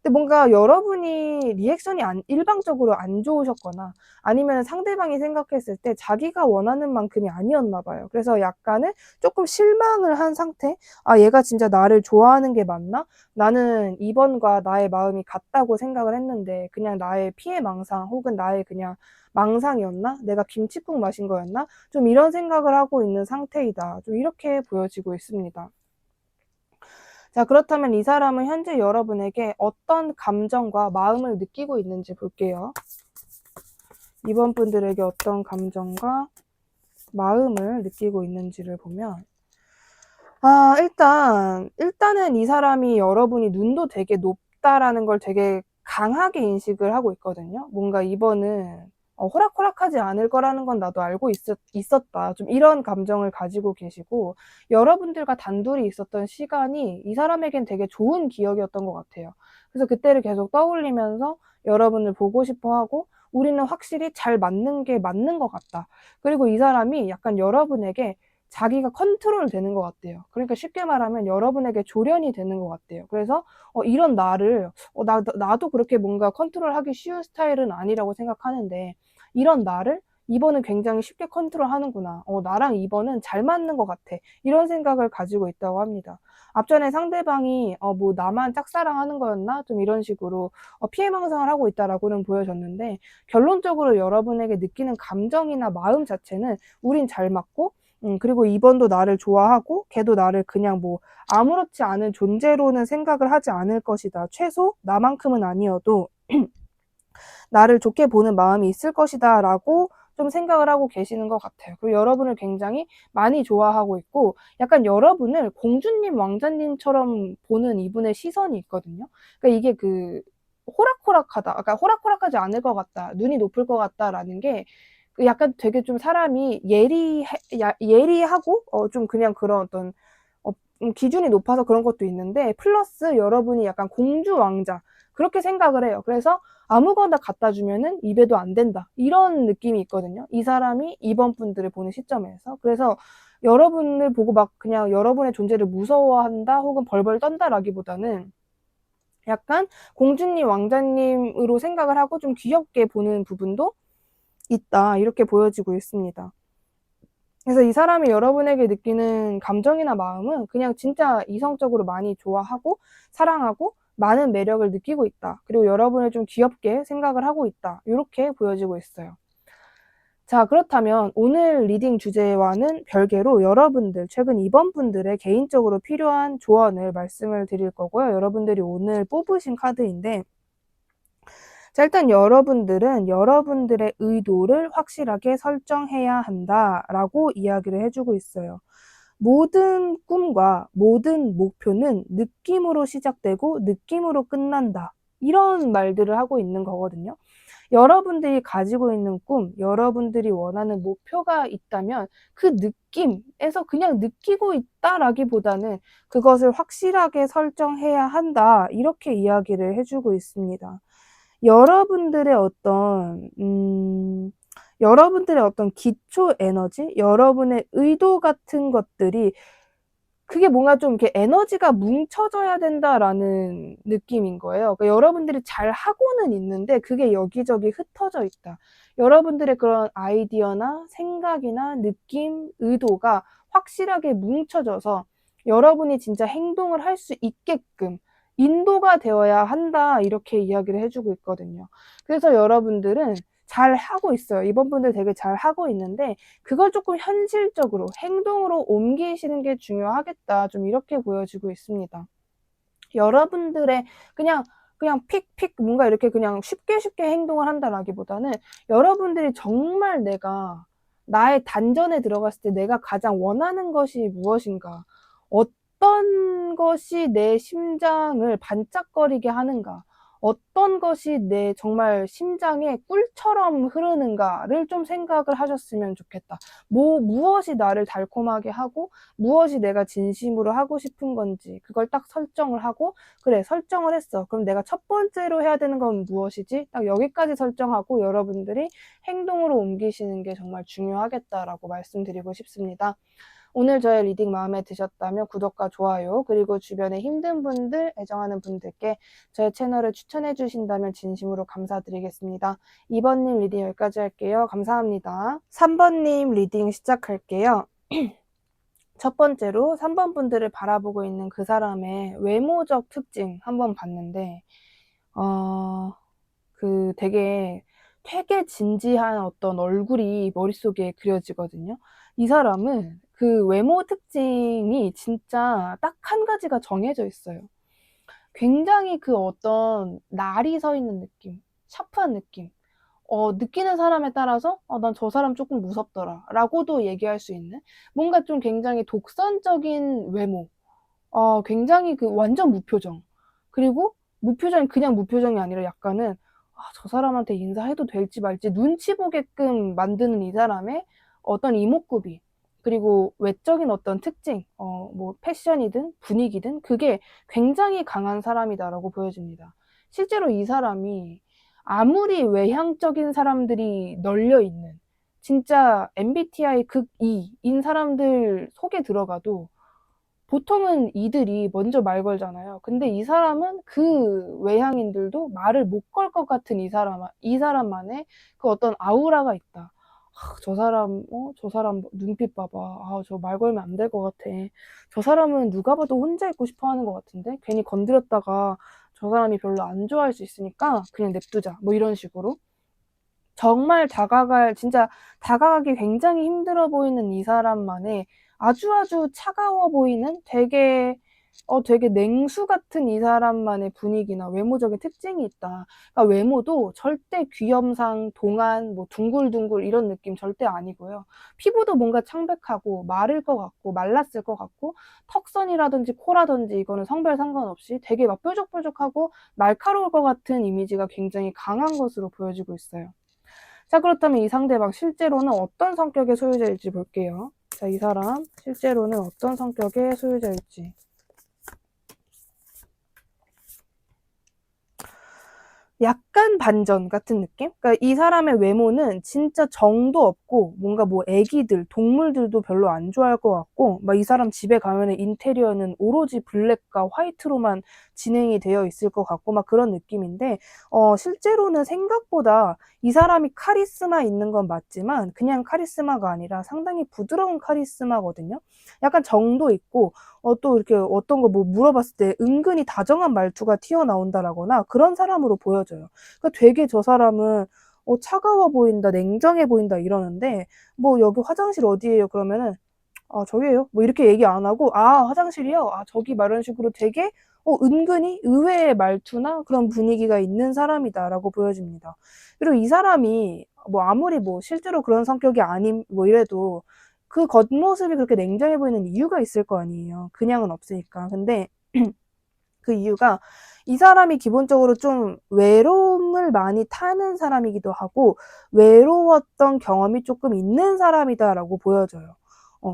근데 뭔가 여러분이 리액션이 일방적으로 안 좋으셨거나 아니면 상대방이 생각했을 때 자기가 원하는 만큼이 아니었나 봐요. 그래서 약간은 조금 실망을 한 상태? 아, 얘가 진짜 나를 좋아하는 게 맞나? 나는 이번과 나의 마음이 같다고 생각을 했는데 그냥 나의 피해망상 혹은 나의 그냥 망상이었나? 내가 김칫국 마신 거였나? 좀 이런 생각을 하고 있는 상태이다. 좀 이렇게 보여지고 있습니다. 자, 그렇다면 이 사람은 현재 여러분에게 어떤 감정과 마음을 느끼고 있는지 볼게요. 이번 분들에게 어떤 감정과 마음을 느끼고 있는지를 보면 일단은 이 사람이 여러분이 눈도 되게 있다라는 걸 되게 강하게 인식을 하고 있거든요. 뭔가 이번은 호락호락하지 않을 거라는 건 나도 알고 있었다. 좀 이런 감정을 가지고 계시고, 여러분들과 단둘이 있었던 시간이 이 사람에겐 되게 좋은 기억이었던 것 같아요. 그래서 그때를 계속 떠올리면서 여러분을 보고 싶어 하고, 우리는 확실히 잘 맞는 게 맞는 것 같다. 그리고 이 사람이 약간 여러분에게 자기가 컨트롤 되는 것 같대요. 그러니까 쉽게 말하면 여러분에게 조련이 되는 것 같대요. 그래서 이런 나를 나도 그렇게 뭔가 컨트롤하기 쉬운 스타일은 아니라고 생각하는데, 이런 나를 이번은 굉장히 쉽게 컨트롤하는구나. 나랑 이번은 잘 맞는 것 같아. 이런 생각을 가지고 있다고 합니다. 앞전에 상대방이 뭐 나만 짝사랑하는 거였나? 좀 이런 식으로 피해망상을 하고 있다라고는 보여졌는데, 결론적으로 여러분에게 느끼는 감정이나 마음 자체는 우린 잘 맞고, 그리고 이번도 나를 좋아하고 걔도 나를 그냥 뭐 아무렇지 않은 존재로는 생각을 하지 않을 것이다. 최소 나만큼은 아니어도 나를 좋게 보는 마음이 있을 것이다 라고 좀 생각을 하고 계시는 것 같아요. 그리고 여러분을 굉장히 많이 좋아하고 있고, 약간 여러분을 공주님, 왕자님처럼 보는 이분의 시선이 있거든요. 그러니까 이게 그 호락호락하다, 그러니까 호락호락하지 않을 것 같다, 눈이 높을 것 같다라는 게 약간 되게 좀 사람이 예리하고 좀 그냥 그런 어떤 기준이 높아서 그런 것도 있는데, 플러스 여러분이 약간 공주 왕자 그렇게 생각을 해요. 그래서 아무거나 갖다 주면은 입에도 안 된다, 이런 느낌이 있거든요. 이 사람이 이번 분들을 보는 시점에서. 그래서 여러분을 보고 막 그냥 여러분의 존재를 무서워한다 혹은 벌벌 떤다라기보다는 약간 공주님 왕자님으로 생각을 하고 좀 귀엽게 보는 부분도 있다, 이렇게 보여지고 있습니다. 그래서 이 사람이 여러분에게 느끼는 감정이나 마음은 그냥 진짜 이성적으로 많이 좋아하고 사랑하고 많은 매력을 느끼고 있다. 그리고 여러분을 좀 귀엽게 생각을 하고 있다. 이렇게 보여지고 있어요. 자, 그렇다면 오늘 리딩 주제와는 별개로 여러분들, 최근 이번 분들의 개인적으로 필요한 조언을 말씀을 드릴 거고요. 여러분들이 오늘 뽑으신 카드인데, 자, 일단 여러분들은 여러분들의 의도를 확실하게 설정해야 한다라고 이야기를 해주고 있어요. 모든 꿈과 모든 목표는 느낌으로 시작되고 느낌으로 끝난다, 이런 말들을 하고 있는 거거든요. 여러분들이 가지고 있는 꿈, 여러분들이 원하는 목표가 있다면 그 느낌에서 그냥 느끼고 있다라기보다는 그것을 확실하게 설정해야 한다, 이렇게 이야기를 해주고 있습니다. 여러분들의 어떤 기초 에너지, 여러분의 의도 같은 것들이, 그게 뭔가 좀 이렇게 에너지가 뭉쳐져야 된다라는 느낌인 거예요. 그러니까 여러분들이 잘 하고는 있는데 그게 여기저기 흩어져 있다. 여러분들의 그런 아이디어나 생각이나 느낌, 의도가 확실하게 뭉쳐져서 여러분이 진짜 행동을 할 수 있게끔 인도가 되어야 한다, 이렇게 이야기를 해주고 있거든요. 그래서 여러분들은 잘 하고 있어요. 이번 분들 되게 잘 하고 있는데 그걸 조금 현실적으로 행동으로 옮기시는 게 중요하겠다, 좀 이렇게 보여지고 있습니다. 여러분들의 그냥 픽 뭔가 이렇게 그냥 쉽게 행동을 한다라기보다는 여러분들이 정말 내가 나의 단전에 들어갔을 때 내가 가장 원하는 것이 무엇인가, 어떤 것이 내 심장을 반짝거리게 하는가, 어떤 것이 내 정말 심장에 꿀처럼 흐르는가를 좀 생각을 하셨으면 좋겠다. 무엇이 나를 달콤하게 하고 무엇이 내가 진심으로 하고 싶은 건지 그걸 딱 설정을 하고, 그래, 설정을 했어. 그럼 내가 첫 번째로 해야 되는 건 무엇이지? 딱 여기까지 설정하고 여러분들이 행동으로 옮기시는 게 정말 중요하겠다라고 말씀드리고 싶습니다. 오늘 저의 리딩 마음에 드셨다면 구독과 좋아요, 그리고 주변에 힘든 분들, 애정하는 분들께 저의 채널을 추천해 주신다면 진심으로 감사드리겠습니다. 2번님 리딩 여기까지 할게요. 감사합니다. 3번님 리딩 시작할게요. 첫 번째로 3번 분들을 바라보고 있는 그 사람의 외모적 특징 한번 봤는데, 되게 진지한 어떤 얼굴이 머릿속에 그려지거든요. 이 사람은 그 외모 특징이 진짜 딱 한 가지가 정해져 있어요. 굉장히 그 어떤 날이 서 있는 느낌, 샤프한 느낌, 느끼는 사람에 따라서 난 저 사람 조금 무섭더라 라고도 얘기할 수 있는, 뭔가 좀 굉장히 독선적인 외모, 굉장히 그 완전 무표정, 그리고 무표정, 그냥 무표정이 아니라 약간은 저 사람한테 인사해도 될지 말지 눈치 보게끔 만드는 이 사람의 어떤 이목구비, 그리고 외적인 어떤 특징, 뭐 패션이든 분위기든 그게 굉장히 강한 사람이다라고 보여집니다. 실제로 이 사람이 아무리 외향적인 사람들이 널려 있는 진짜 MBTI 극 E인 사람들 속에 들어가도 보통은 이들이 먼저 말 걸잖아요. 근데 이 사람은 그 외향인들도 말을 못 걸 것 같은 이 사람만의 그 어떤 아우라가 있다. 저 사람 눈빛 봐봐. 저 말 걸면 안 될 것 같아. 저 사람은 누가 봐도 혼자 있고 싶어 하는 것 같은데? 괜히 건드렸다가 저 사람이 별로 안 좋아할 수 있으니까 그냥 냅두자. 뭐 이런 식으로. 정말 진짜 다가가기 굉장히 힘들어 보이는 이 사람만의 아주 차가워 보이는 되게 냉수 같은 이 사람만의 분위기나 외모적인 특징이 있다. 그러니까 외모도 절대 귀염상, 동안, 뭐 둥글둥글 이런 느낌 절대 아니고요. 피부도 뭔가 창백하고 마를 것 같고 말랐을 것 같고 턱선이라든지 코라든지 이거는 성별 상관없이 되게 막 뾰족뾰족하고 날카로울 것 같은 이미지가 굉장히 강한 것으로 보여지고 있어요. 자, 그렇다면 이 상대방 실제로는 어떤 성격의 소유자일지 볼게요. 자, 이 사람 실제로는 어떤 성격의 소유자일지. 약간 반전 같은 느낌? 그러니까 이 사람의 외모는 진짜 정도 없고 뭔가 뭐 애기들, 동물들도 별로 안 좋아할 것 같고 막 이 사람 집에 가면은 인테리어는 오로지 블랙과 화이트로만 진행이 되어 있을 것 같고 막 그런 느낌인데 실제로는 생각보다 이 사람이 카리스마 있는 건 맞지만 그냥 카리스마가 아니라 상당히 부드러운 카리스마거든요. 약간 정도 있고 또 이렇게 어떤 거 뭐 물어봤을 때 은근히 다정한 말투가 튀어나온다라거나 그런 사람으로 보여져요. 그러니까 되게 저 사람은 차가워 보인다, 냉정해 보인다 이러는데 뭐 여기 화장실 어디예요? 그러면은 저기예요. 뭐 이렇게 얘기 안 하고 화장실이요? 저기 막 이런 식으로 되게 은근히 의외의 말투나 그런 분위기가 있는 사람이다라고 보여집니다. 그리고 이 사람이 뭐 아무리 뭐 실제로 그런 성격이 아님 뭐 이래도 그 겉모습이 그렇게 냉정해 보이는 이유가 있을 거 아니에요. 그냥은 없으니까. 근데 그 이유가 이 사람이 기본적으로 좀 외로움을 많이 타는 사람이기도 하고 외로웠던 경험이 조금 있는 사람이다라고 보여져요.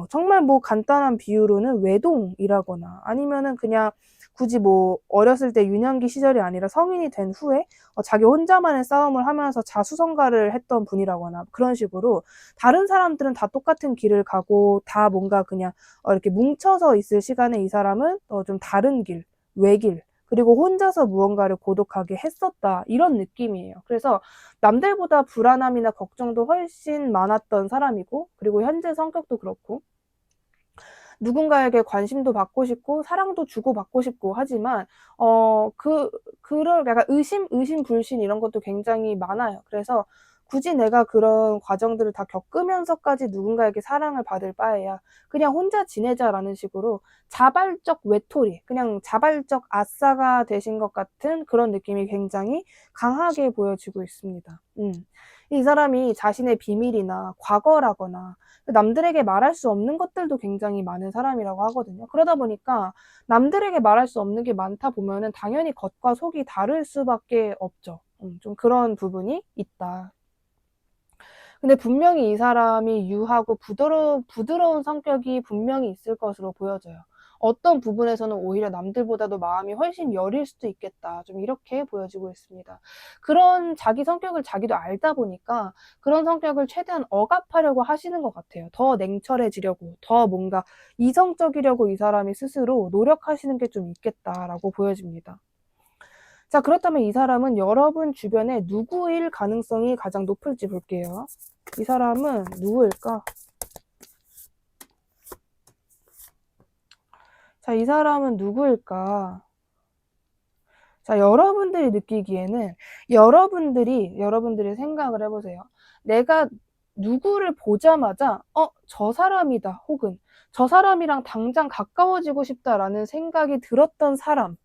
정말 뭐 간단한 비유로는 외동이라거나 아니면은 그냥 굳이 뭐 어렸을 때 유년기 시절이 아니라 성인이 된 후에 자기 혼자만의 싸움을 하면서 자수성가를 했던 분이라거나 그런 식으로 다른 사람들은 다 똑같은 길을 가고 다 뭔가 그냥 이렇게 뭉쳐서 있을 시간에 이 사람은 좀 다른 길, 외길, 그리고 혼자서 무언가를 고독하게 했었다. 이런 느낌이에요. 그래서 남들보다 불안함이나 걱정도 훨씬 많았던 사람이고, 그리고 현재 성격도 그렇고, 누군가에게 관심도 받고 싶고, 사랑도 주고받고 싶고 하지만, 그럴 약간 의심, 불신 이런 것도 굉장히 많아요. 그래서 굳이 내가 그런 과정들을 다 겪으면서까지 누군가에게 사랑을 받을 바에야 그냥 혼자 지내자라는 식으로 자발적 외톨이, 그냥 자발적 아싸가 되신 것 같은 그런 느낌이 굉장히 강하게 보여지고 있습니다. 이 사람이 자신의 비밀이나 과거라거나 남들에게 말할 수 없는 것들도 굉장히 많은 사람이라고 하거든요. 그러다 보니까 남들에게 말할 수 없는 게 많다 보면은 당연히 겉과 속이 다를 수밖에 없죠. 좀 그런 부분이 있다. 근데 분명히 이 사람이 유하고 부드러운 성격이 분명히 있을 것으로 보여져요. 어떤 부분에서는 오히려 남들보다도 마음이 훨씬 여릴 수도 있겠다. 좀 이렇게 보여지고 있습니다. 그런 자기 성격을 자기도 알다 보니까 그런 성격을 최대한 억압하려고 하시는 것 같아요. 더 냉철해지려고, 더 뭔가 이성적이려고 이 사람이 스스로 노력하시는 게 좀 있겠다라고 보여집니다. 자, 그렇다면 이 사람은 여러분 주변에 누구일 가능성이 가장 높을지 볼게요. 이 사람은 누구일까? 자, 이 사람은 누구일까? 자, 여러분들이 느끼기에는 여러분들이 생각을 해보세요. 내가 누구를 보자마자 저 사람이다 혹은 저 사람이랑 당장 가까워지고 싶다라는 생각이 들었던 사람.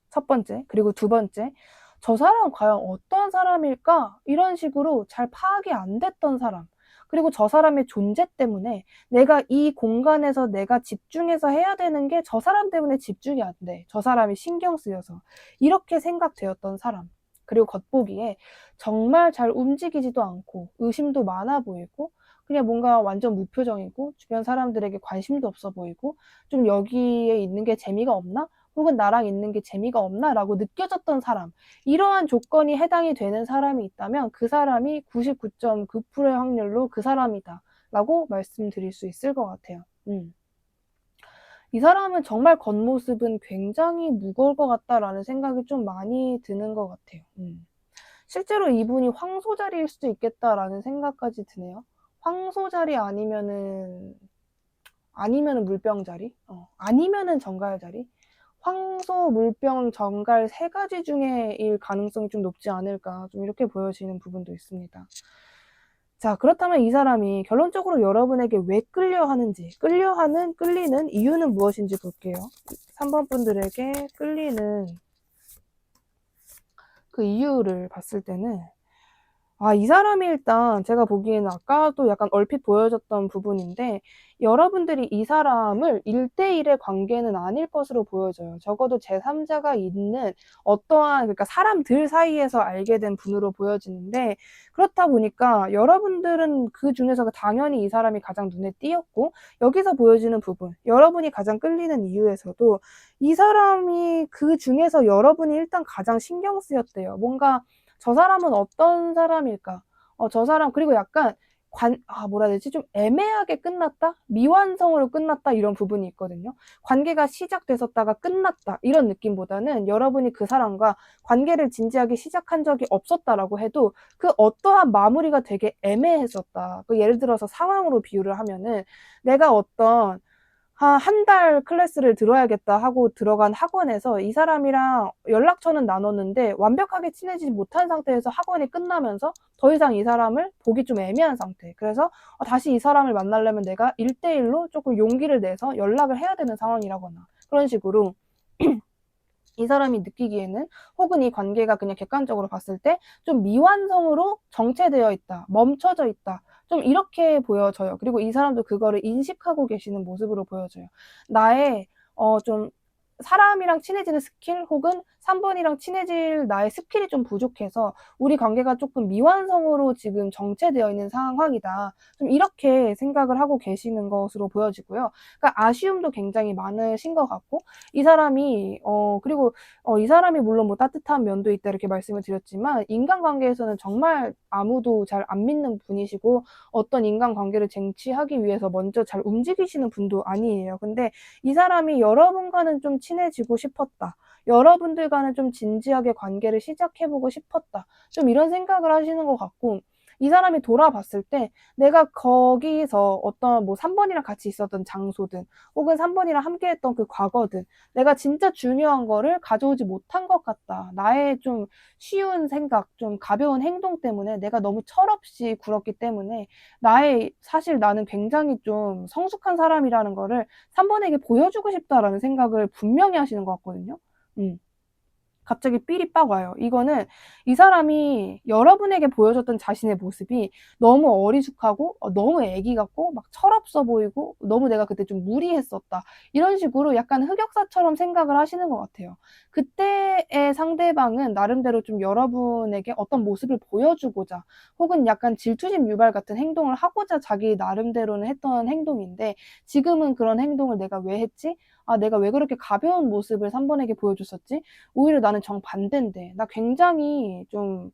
첫 번째. 그리고 두 번째. 저 사람 과연 어떤 사람일까? 이런 식으로 잘 파악이 안 됐던 사람. 그리고 저 사람의 존재 때문에 내가 이 공간에서 내가 집중해서 해야 되는 게 저 사람 때문에 집중이 안 돼. 저 사람이 신경 쓰여서. 이렇게 생각되었던 사람. 그리고 겉보기에 정말 잘 움직이지도 않고 의심도 많아 보이고 그냥 뭔가 완전 무표정이고 주변 사람들에게 관심도 없어 보이고 좀 여기에 있는 게 재미가 없나? 혹은 나랑 있는 게 재미가 없나? 라고 느껴졌던 사람. 이러한 조건이 해당이 되는 사람이 있다면 그 사람이 99.9%의 확률로 그 사람이다. 라고 말씀드릴 수 있을 것 같아요. 이 사람은 정말 겉모습은 굉장히 무거울 것 같다라는 생각이 좀 많이 드는 것 같아요. 실제로 이분이 황소자리일 수도 있겠다라는 생각까지 드네요. 황소자리 아니면은 물병자리? 아니면은 정갈자리? 황소, 물병, 정갈 세 가지 중에일 가능성이 좀 높지 않을까 좀 이렇게 보여지는 부분도 있습니다. 자, 그렇다면 이 사람이 결론적으로 여러분에게 왜 끌리는 이유는 무엇인지 볼게요. 3번 분들에게 끌리는 그 이유를 봤을 때는 이 사람이 일단 제가 보기에는 아까도 약간 얼핏 보여졌던 부분인데 여러분들이 이 사람을 1대1의 관계는 아닐 것으로 보여져요. 적어도 제3자가 있는 어떠한 그러니까 사람들 사이에서 알게 된 분으로 보여지는데 그렇다 보니까 여러분들은 그 중에서 당연히 이 사람이 가장 눈에 띄었고 여기서 보여지는 부분, 여러분이 가장 끌리는 이유에서도 이 사람이 그 중에서 여러분이 일단 가장 신경 쓰였대요. 뭔가 저 사람은 어떤 사람일까? 저 사람, 그리고 약간 뭐라 해야 되지? 좀 애매하게 끝났다? 미완성으로 끝났다? 이런 부분이 있거든요. 관계가 시작됐었다가 끝났다. 이런 느낌보다는 여러분이 그 사람과 관계를 진지하게 시작한 적이 없었다라고 해도 그 어떠한 마무리가 되게 애매했었다. 예를 들어서 상황으로 비유를 하면은 내가 어떤 한 달 클래스를 들어야겠다 하고 들어간 학원에서 이 사람이랑 연락처는 나눴는데 완벽하게 친해지지 못한 상태에서 학원이 끝나면서 더 이상 이 사람을 보기 좀 애매한 상태. 그래서 다시 이 사람을 만나려면 내가 1대1로 조금 용기를 내서 연락을 해야 되는 상황이라거나 그런 식으로 이 사람이 느끼기에는 혹은 이 관계가 그냥 객관적으로 봤을 때 좀 미완성으로 정체되어 있다, 멈춰져 있다. 좀 이렇게 보여져요. 그리고 이 사람도 그거를 인식하고 계시는 모습으로 보여져요. 나의 좀 사람이랑 친해지는 스킬 혹은 3번이랑 친해질 나의 스킬이 좀 부족해서 우리 관계가 조금 미완성으로 지금 정체되어 있는 상황이다. 좀 이렇게 생각을 하고 계시는 것으로 보여지고요. 그러니까 아쉬움도 굉장히 많으신 것 같고 이 사람이 그리고 이 사람이 물론 뭐 따뜻한 면도 있다 이렇게 말씀을 드렸지만 인간관계에서는 정말 아무도 잘 안 믿는 분이시고 어떤 인간관계를 쟁취하기 위해서 먼저 잘 움직이시는 분도 아니에요. 근데 이 사람이 여러분과는 좀 친해지고 싶었다. 여러분들과는 좀 진지하게 관계를 시작해보고 싶었다. 좀 이런 생각을 하시는 것 같고 이 사람이 돌아봤을 때 내가 거기서 어떤 뭐 3번이랑 같이 있었던 장소든 혹은 3번이랑 함께 했던 그 과거든 내가 진짜 중요한 거를 가져오지 못한 것 같다. 나의 좀 쉬운 생각, 좀 가벼운 행동 때문에 내가 너무 철없이 굴었기 때문에 사실 나는 굉장히 좀 성숙한 사람이라는 거를 3번에게 보여주고 싶다라는 생각을 분명히 하시는 것 같거든요. 갑자기 삘이 빡 와요. 이거는 이 사람이 여러분에게 보여줬던 자신의 모습이 너무 어리숙하고 너무 애기 같고 막 철없어 보이고 너무 내가 그때 좀 무리했었다. 이런 식으로 약간 흑역사처럼 생각을 하시는 것 같아요. 그때의 상대방은 나름대로 좀 여러분에게 어떤 모습을 보여주고자 혹은 약간 질투심 유발 같은 행동을 하고자 자기 나름대로는 했던 행동인데 지금은 그런 행동을 내가 왜 했지? 내가 왜 그렇게 가벼운 모습을 3번에게 보여줬었지? 오히려 나는 정반대인데 나 굉장히 좀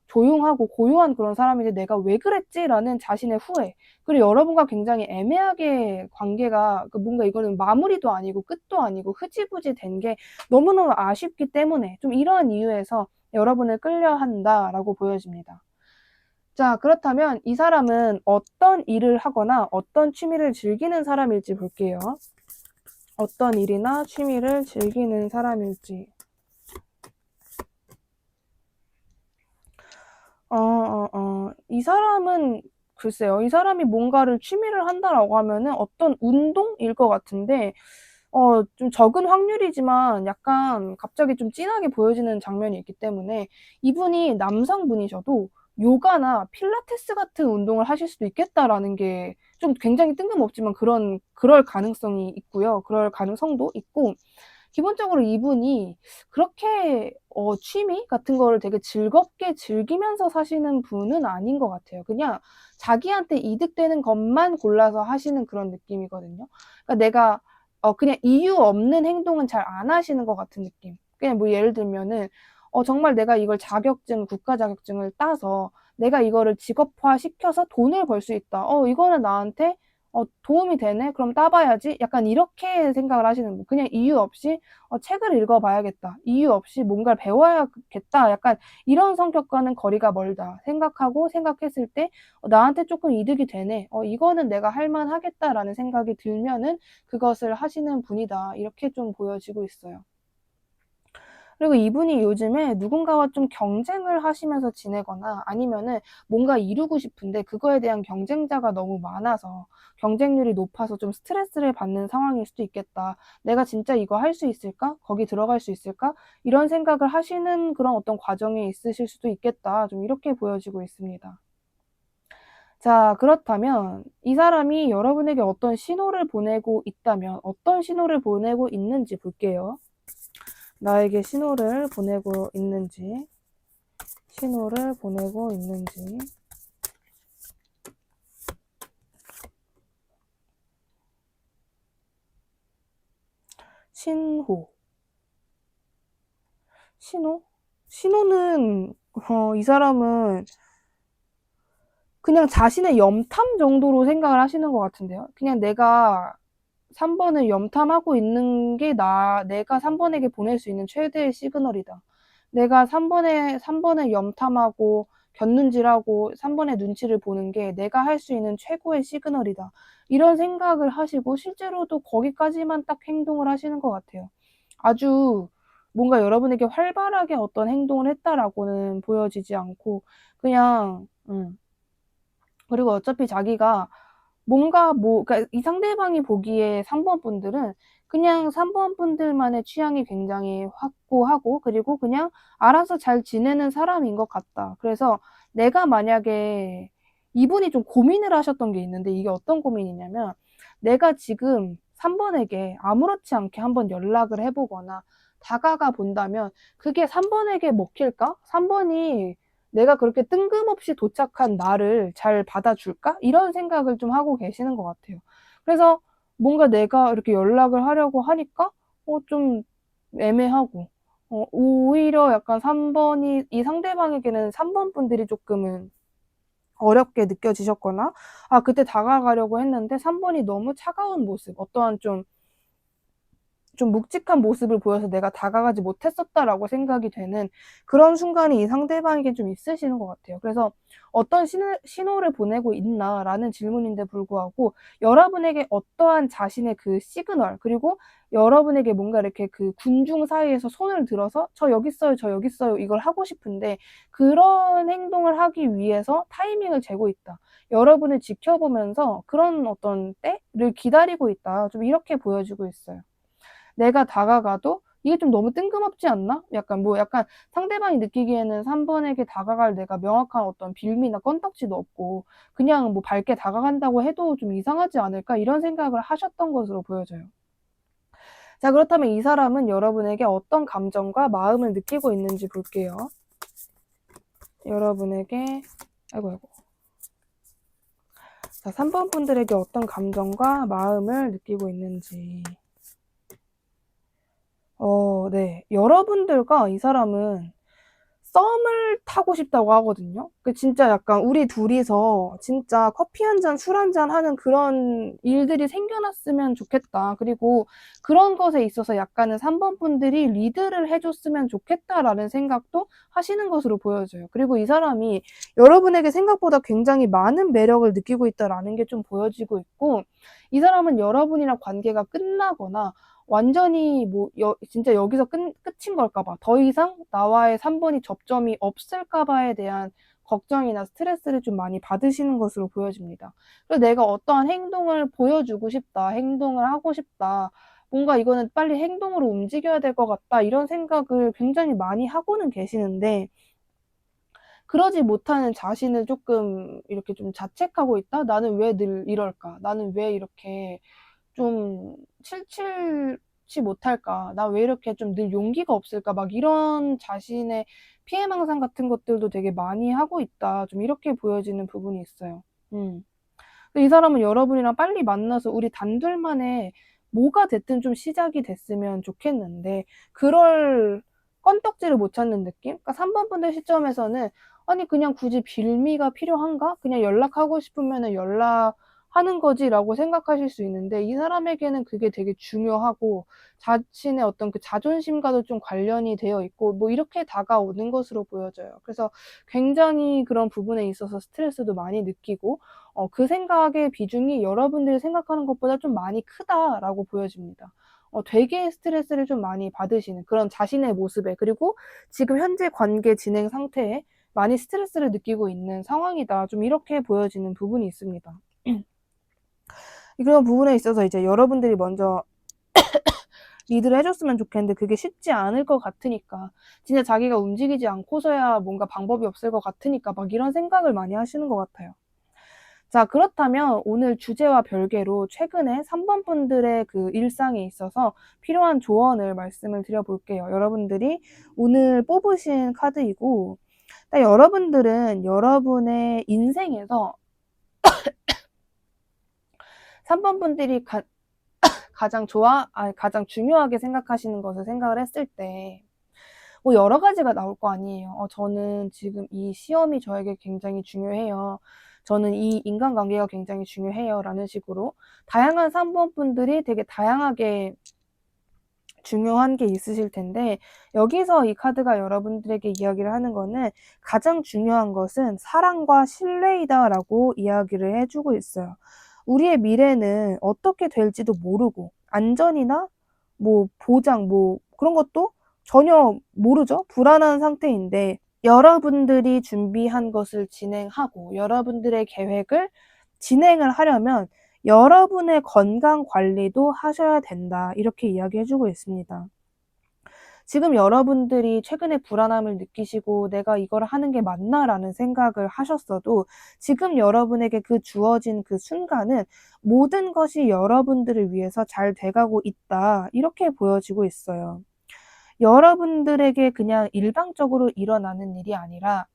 조용하고 고요한 그런 사람인데 내가 왜 그랬지라는 자신의 후회 그리고 여러분과 굉장히 애매하게 관계가 뭔가 이거는 마무리도 아니고 끝도 아니고 흐지부지 된 게 너무너무 아쉽기 때문에 좀 이러한 이유에서 여러분을 끌려한다라고 보여집니다. 자, 그렇다면 이 사람은 어떤 일을 하거나 어떤 취미를 즐기는 사람일지 볼게요. 어떤 일이나 취미를 즐기는 사람일지. 이 사람은 글쎄요. 이 사람이 뭔가를 취미를 한다라고 하면은 어떤 운동일 것 같은데 좀 적은 확률이지만 약간 갑자기 좀 진하게 보여지는 장면이 있기 때문에 이분이 남성분이셔도 요가나 필라테스 같은 운동을 하실 수도 있겠다라는 게 좀 굉장히 뜬금없지만 그럴 가능성이 있고요. 그럴 가능성도 있고, 기본적으로 이분이 그렇게 취미 같은 거를 되게 즐겁게 즐기면서 사시는 분은 아닌 것 같아요. 그냥 자기한테 이득되는 것만 골라서 하시는 그런 느낌이거든요. 그러니까 내가 그냥 이유 없는 행동은 잘 안 하시는 것 같은 느낌. 그냥 뭐 예를 들면은 정말 내가 이걸 국가 자격증을 따서 내가 이거를 직업화 시켜서 돈을 벌 수 있다. 이거는 나한테 도움이 되네? 그럼 따봐야지? 약간 이렇게 생각을 하시는 분. 그냥 이유 없이 책을 읽어봐야겠다. 이유 없이 뭔가를 배워야겠다. 약간 이런 성격과는 거리가 멀다. 생각했을 때 나한테 조금 이득이 되네. 이거는 내가 할만하겠다라는 생각이 들면은 그것을 하시는 분이다. 이렇게 좀 보여지고 있어요. 그리고 이분이 요즘에 누군가와 좀 경쟁을 하시면서 지내거나 아니면은 뭔가 이루고 싶은데 그거에 대한 경쟁자가 너무 많아서 경쟁률이 높아서 좀 스트레스를 받는 상황일 수도 있겠다. 내가 진짜 이거 할 수 있을까? 거기 들어갈 수 있을까? 이런 생각을 하시는 그런 어떤 과정에 있으실 수도 있겠다. 좀 이렇게 보여지고 있습니다. 자, 그렇다면 이 사람이 여러분에게 어떤 신호를 보내고 있다면 어떤 신호를 보내고 있는지 볼게요. 나에게 신호를 보내고 있는지. 신호. 신호? 신호는, 이 사람은 그냥 자신의 염탐 정도로 생각을 하시는 것 같은데요. 그냥 내가 3번을 염탐하고 있는 게 내가 3번에게 보낼 수 있는 최대의 시그널이다. 내가 3번을 염탐하고 곁눈질하고 3번의 눈치를 보는 게 내가 할 수 있는 최고의 시그널이다. 이런 생각을 하시고 실제로도 거기까지만 딱 행동을 하시는 것 같아요. 아주 뭔가 여러분에게 활발하게 어떤 행동을 했다라고는 보여지지 않고 그냥 그리고 어차피 자기가 뭔가 그러니까 이 상대방이 보기에 3번 분들은 그냥 3번 분들만의 취향이 굉장히 확고하고 그리고 그냥 알아서 잘 지내는 사람인 것 같다. 그래서 내가 만약에 이분이 좀 고민을 하셨던 게 있는데 이게 어떤 고민이냐면 내가 지금 3번에게 아무렇지 않게 한번 연락을 해보거나 다가가 본다면 그게 3번에게 먹힐까? 3번이 내가 그렇게 뜬금없이 도착한 나를 잘 받아줄까? 이런 생각을 좀 하고 계시는 것 같아요. 그래서 뭔가 내가 이렇게 연락을 하려고 하니까 좀 애매하고 오히려 약간 이 상대방에게는 3번 분들이 조금은 어렵게 느껴지셨거나 그때 다가가려고 했는데 3번이 너무 차가운 모습, 어떠한 좀 묵직한 모습을 보여서 내가 다가가지 못했었다라고 생각이 되는 그런 순간이 이 상대방에게 좀 있으시는 것 같아요. 그래서 어떤 신호를 보내고 있나라는 질문인데 불구하고 여러분에게 어떠한 자신의 그 시그널 그리고 여러분에게 뭔가 이렇게 그 군중 사이에서 손을 들어서 저 여기 있어요, 저 여기 있어요 이걸 하고 싶은데 그런 행동을 하기 위해서 타이밍을 재고 있다. 여러분을 지켜보면서 그런 어떤 때를 기다리고 있다. 좀 이렇게 보여지고 있어요. 내가 다가가도 이게 좀 너무 뜬금없지 않나? 약간 상대방이 느끼기에는 3번에게 다가갈 내가 명확한 어떤 빌미나 건덕지도 없고 그냥 뭐 밝게 다가간다고 해도 좀 이상하지 않을까? 이런 생각을 하셨던 것으로 보여져요. 자, 그렇다면 이 사람은 여러분에게 어떤 감정과 마음을 느끼고 있는지 볼게요. 여러분에게 아이고. 자, 3번 분들에게 어떤 감정과 마음을 느끼고 있는지. 네. 여러분들과 이 사람은 썸을 타고 싶다고 하거든요. 진짜 약간 우리 둘이서 진짜 커피 한 잔, 술 한 잔 하는 그런 일들이 생겨났으면 좋겠다. 그리고 그런 것에 있어서 약간은 3번 분들이 리드를 해줬으면 좋겠다라는 생각도 하시는 것으로 보여져요. 그리고 이 사람이 여러분에게 생각보다 굉장히 많은 매력을 느끼고 있다라는 게 좀 보여지고 있고, 이 사람은 여러분이랑 관계가 끝나거나 완전히 진짜 여기서 끝인 걸까봐 더 이상 나와의 3번이 접점이 없을까봐에 대한 걱정이나 스트레스를 좀 많이 받으시는 것으로 보여집니다. 그래서 내가 어떠한 행동을 보여주고 싶다, 행동을 하고 싶다, 뭔가 이거는 빨리 행동으로 움직여야 될 것 같다, 이런 생각을 굉장히 많이 하고는 계시는데 그러지 못하는 자신을 조금 이렇게 좀 자책하고 있다? 나는 왜 늘 이럴까? 나는 왜 이렇게 좀 칠칠치 못할까? 나 왜 이렇게 좀 늘 용기가 없을까? 막 이런 자신의 피해망상 같은 것들도 되게 많이 하고 있다. 좀 이렇게 보여지는 부분이 있어요. 이 사람은 여러분이랑 빨리 만나서 우리 단둘만의 뭐가 됐든 좀 시작이 됐으면 좋겠는데 그럴 건덕지를 못 찾는 느낌? 그러니까 3번 분들 시점에서는 아니 그냥 굳이 빌미가 필요한가? 그냥 연락하고 싶으면 연락하는 거지라고 생각하실 수 있는데 이 사람에게는 그게 되게 중요하고 자신의 어떤 그 자존심과도 좀 관련이 되어 있고 뭐 이렇게 다가오는 것으로 보여져요. 그래서 굉장히 그런 부분에 있어서 스트레스도 많이 느끼고 그 생각의 비중이 여러분들이 생각하는 것보다 좀 많이 크다라고 보여집니다. 되게 스트레스를 좀 많이 받으시는 그런 자신의 모습에 그리고 지금 현재 관계 진행 상태에 많이 스트레스를 느끼고 있는 상황이다. 좀 이렇게 보여지는 부분이 있습니다. 그런 부분에 있어서 이제 여러분들이 먼저 리드를 해줬으면 좋겠는데 그게 쉽지 않을 것 같으니까 진짜 자기가 움직이지 않고서야 뭔가 방법이 없을 것 같으니까 막 이런 생각을 많이 하시는 것 같아요. 자, 그렇다면 오늘 주제와 별개로 최근에 3번 분들의 그 일상에 있어서 필요한 조언을 말씀을 드려볼게요. 여러분들이 오늘 뽑으신 카드이고, 여러분들은 여러분의 인생에서 3번 분들이 가장 중요하게 생각하시는 것을 생각을 했을 때, 뭐 여러 가지가 나올 거 아니에요. 저는 지금 이 시험이 저에게 굉장히 중요해요. 저는 이 인간관계가 굉장히 중요해요. 라는 식으로 다양한 3번 분들이 되게 다양하게 중요한 게 있으실 텐데 여기서 이 카드가 여러분들에게 이야기를 하는 거는 가장 중요한 것은 사랑과 신뢰이다 라고 이야기를 해주고 있어요. 우리의 미래는 어떻게 될지도 모르고 안전이나 뭐 보장 뭐 그런 것도 전혀 모르죠. 불안한 상태인데 여러분들이 준비한 것을 진행하고 여러분들의 계획을 진행을 하려면 여러분의 건강 관리도 하셔야 된다. 이렇게 이야기해주고 있습니다. 지금 여러분들이 최근에 불안함을 느끼시고 내가 이걸 하는 게 맞나라는 생각을 하셨어도 지금 여러분에게 그 주어진 그 순간은 모든 것이 여러분들을 위해서 잘 돼가고 있다. 이렇게 보여지고 있어요. 여러분들에게 그냥 일방적으로 일어나는 일이 아니라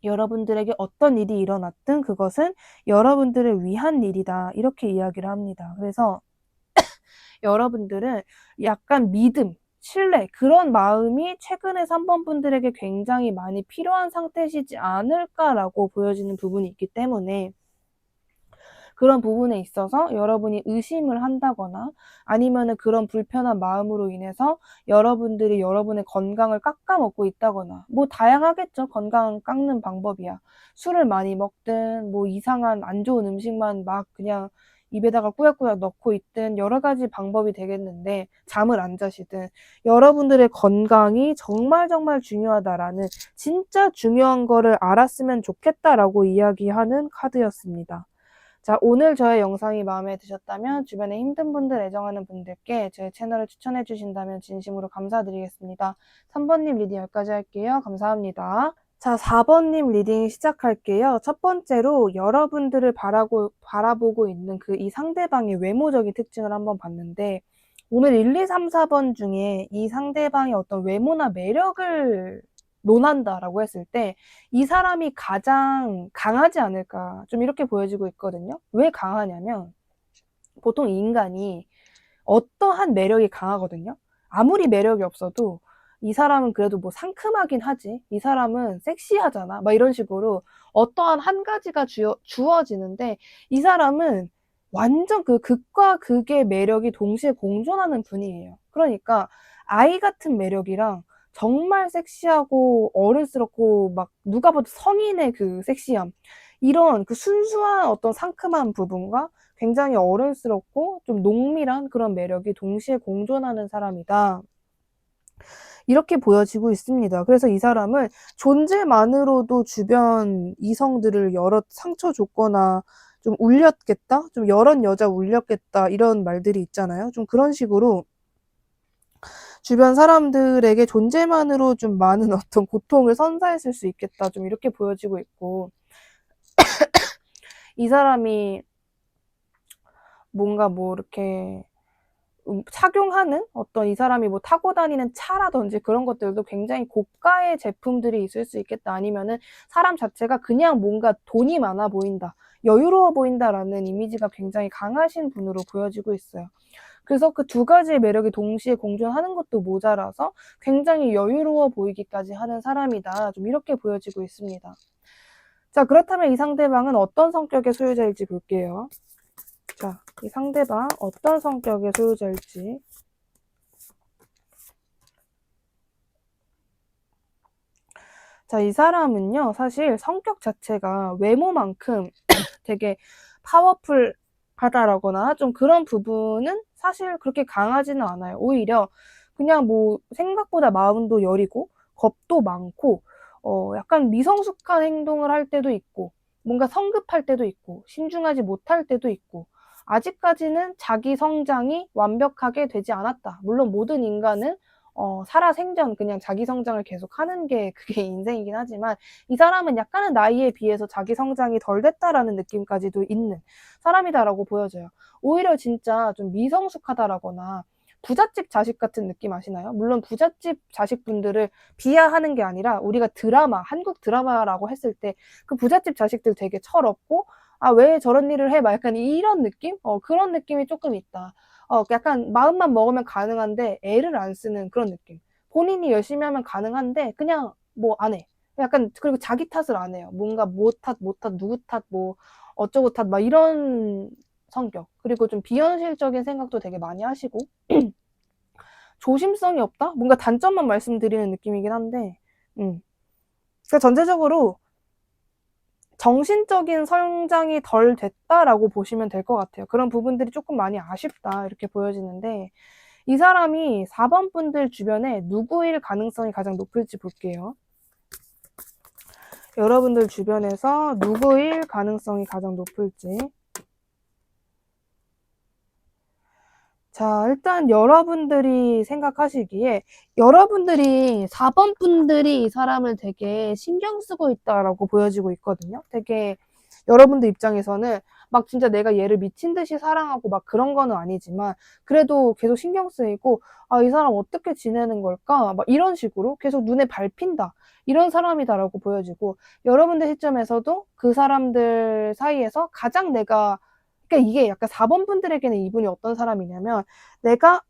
여러분들에게 어떤 일이 일어났든 그것은 여러분들을 위한 일이다. 이렇게 이야기를 합니다. 그래서 여러분들은 약간 믿음, 신뢰, 그런 마음이 최근에 3번 분들에게 굉장히 많이 필요한 상태시지 않을까라고 보여지는 부분이 있기 때문에 그런 부분에 있어서 여러분이 의심을 한다거나 아니면은 그런 불편한 마음으로 인해서 여러분들이 여러분의 건강을 깎아먹고 있다거나 뭐 다양하겠죠. 건강 깎는 방법이야. 술을 많이 먹든 뭐 이상한 안 좋은 음식만 막 그냥 입에다가 꾸역꾸역 넣고 있든 여러 가지 방법이 되겠는데 잠을 안 자시든 여러분들의 건강이 정말 정말 중요하다라는 진짜 중요한 거를 알았으면 좋겠다라고 이야기하는 카드였습니다. 자, 오늘 저의 영상이 마음에 드셨다면 주변에 힘든 분들, 애정하는 분들께 제 채널을 추천해 주신다면 진심으로 감사드리겠습니다. 3번님 리딩 여기까지 할게요. 감사합니다. 자, 4번님 리딩 시작할게요. 첫 번째로 여러분들을 바라보고 있는 그 이 상대방의 외모적인 특징을 한번 봤는데 오늘 1, 2, 3, 4번 중에 이 상대방의 어떤 외모나 매력을 논한다라고 했을 때 이 사람이 가장 강하지 않을까 좀 이렇게 보여지고 있거든요. 왜 강하냐면 보통 인간이 어떠한 매력이 강하거든요. 아무리 매력이 없어도 이 사람은 그래도 뭐 상큼하긴 하지. 이 사람은 섹시하잖아. 막 이런 식으로 어떠한 한 가지가 주어지는데 이 사람은 완전 그 극과 극의 매력이 동시에 공존하는 분이에요. 그러니까 아이 같은 매력이랑 정말 섹시하고 어른스럽고 막 누가 봐도 성인의 그 섹시함 이런 그 순수한 어떤 상큼한 부분과 굉장히 어른스럽고 좀 농밀한 그런 매력이 동시에 공존하는 사람이다. 이렇게 보여지고 있습니다. 그래서 이 사람은 존재만으로도 주변 이성들을 여러 상처 줬거나 좀 울렸겠다? 좀 여러 여자 울렸겠다? 이런 말들이 있잖아요. 좀 그런 식으로 주변 사람들에게 존재만으로 좀 많은 어떤 고통을 선사했을 수 있겠다. 좀 이렇게 보여지고 있고, 이 사람이 뭔가 뭐 이렇게 착용하는 어떤 이 사람이 뭐 타고 다니는 차라든지 그런 것들도 굉장히 고가의 제품들이 있을 수 있겠다. 아니면은 사람 자체가 그냥 뭔가 돈이 많아 보인다, 여유로워 보인다라는 이미지가 굉장히 강하신 분으로 보여지고 있어요. 그래서 그 두 가지의 매력이 동시에 공존하는 것도 모자라서 굉장히 여유로워 보이기까지 하는 사람이다. 좀 이렇게 보여지고 있습니다. 자, 그렇다면 이 상대방은 어떤 성격의 소유자일지 볼게요. 자, 이 상대방 어떤 성격의 소유자일지. 자, 이 사람은요, 사실 성격 자체가 외모만큼 되게 파워풀하다라거나 좀 그런 부분은 사실 그렇게 강하지는 않아요. 오히려 그냥 뭐 생각보다 마음도 여리고 겁도 많고 약간 미성숙한 행동을 할 때도 있고 뭔가 성급할 때도 있고 신중하지 못할 때도 있고 아직까지는 자기 성장이 완벽하게 되지 않았다. 물론 모든 인간은 살아생전 그냥 자기 성장을 계속 하는 게 그게 인생이긴 하지만 이 사람은 약간은 나이에 비해서 자기 성장이 덜 됐다라는 느낌까지도 있는 사람이다라고 보여져요. 오히려 진짜 좀 미성숙하다라거나 부잣집 자식 같은 느낌 아시나요? 물론 부잣집 자식분들을 비하하는 게 아니라 우리가 드라마, 한국 드라마라고 했을 때 그 부잣집 자식들 되게 철없고 아, 왜 저런 일을 해? 막 약간 이런 느낌? 그런 느낌이 조금 있다. 약간 마음만 먹으면 가능한데 애를 안 쓰는 그런 느낌. 본인이 열심히 하면 가능한데 그냥 뭐 안 해. 약간 그리고 자기 탓을 안 해요. 뭔가 뭐 탓, 뭐 탓, 누구 탓, 뭐 어쩌고 탓 막 이런 성격. 그리고 좀 비현실적인 생각도 되게 많이 하시고 조심성이 없다? 뭔가 단점만 말씀드리는 느낌이긴 한데 그러니까 전체적으로 정신적인 성장이 덜 됐다라고 보시면 될 것 같아요. 그런 부분들이 조금 많이 아쉽다 이렇게 보여지는데 이 사람이 4번 분들 주변에 누구일 가능성이 가장 높을지 볼게요. 여러분들 주변에서 누구일 가능성이 가장 높을지. 자, 일단 여러분들이 생각하시기에 여러분들이 4번 분들이 이 사람을 되게 신경 쓰고 있다라고 보여지고 있거든요. 되게 여러분들 입장에서는 막 진짜 내가 얘를 미친 듯이 사랑하고 막 그런 거는 아니지만 그래도 계속 신경 쓰이고 아, 이 사람 어떻게 지내는 걸까? 막 이런 식으로 계속 눈에 밟힌다. 이런 사람이다라고 보여지고 여러분들 시점에서도 그 사람들 사이에서 가장 내가 그러니까 이게 약간 4번 분들에게는 이분이 어떤 사람이냐면 내가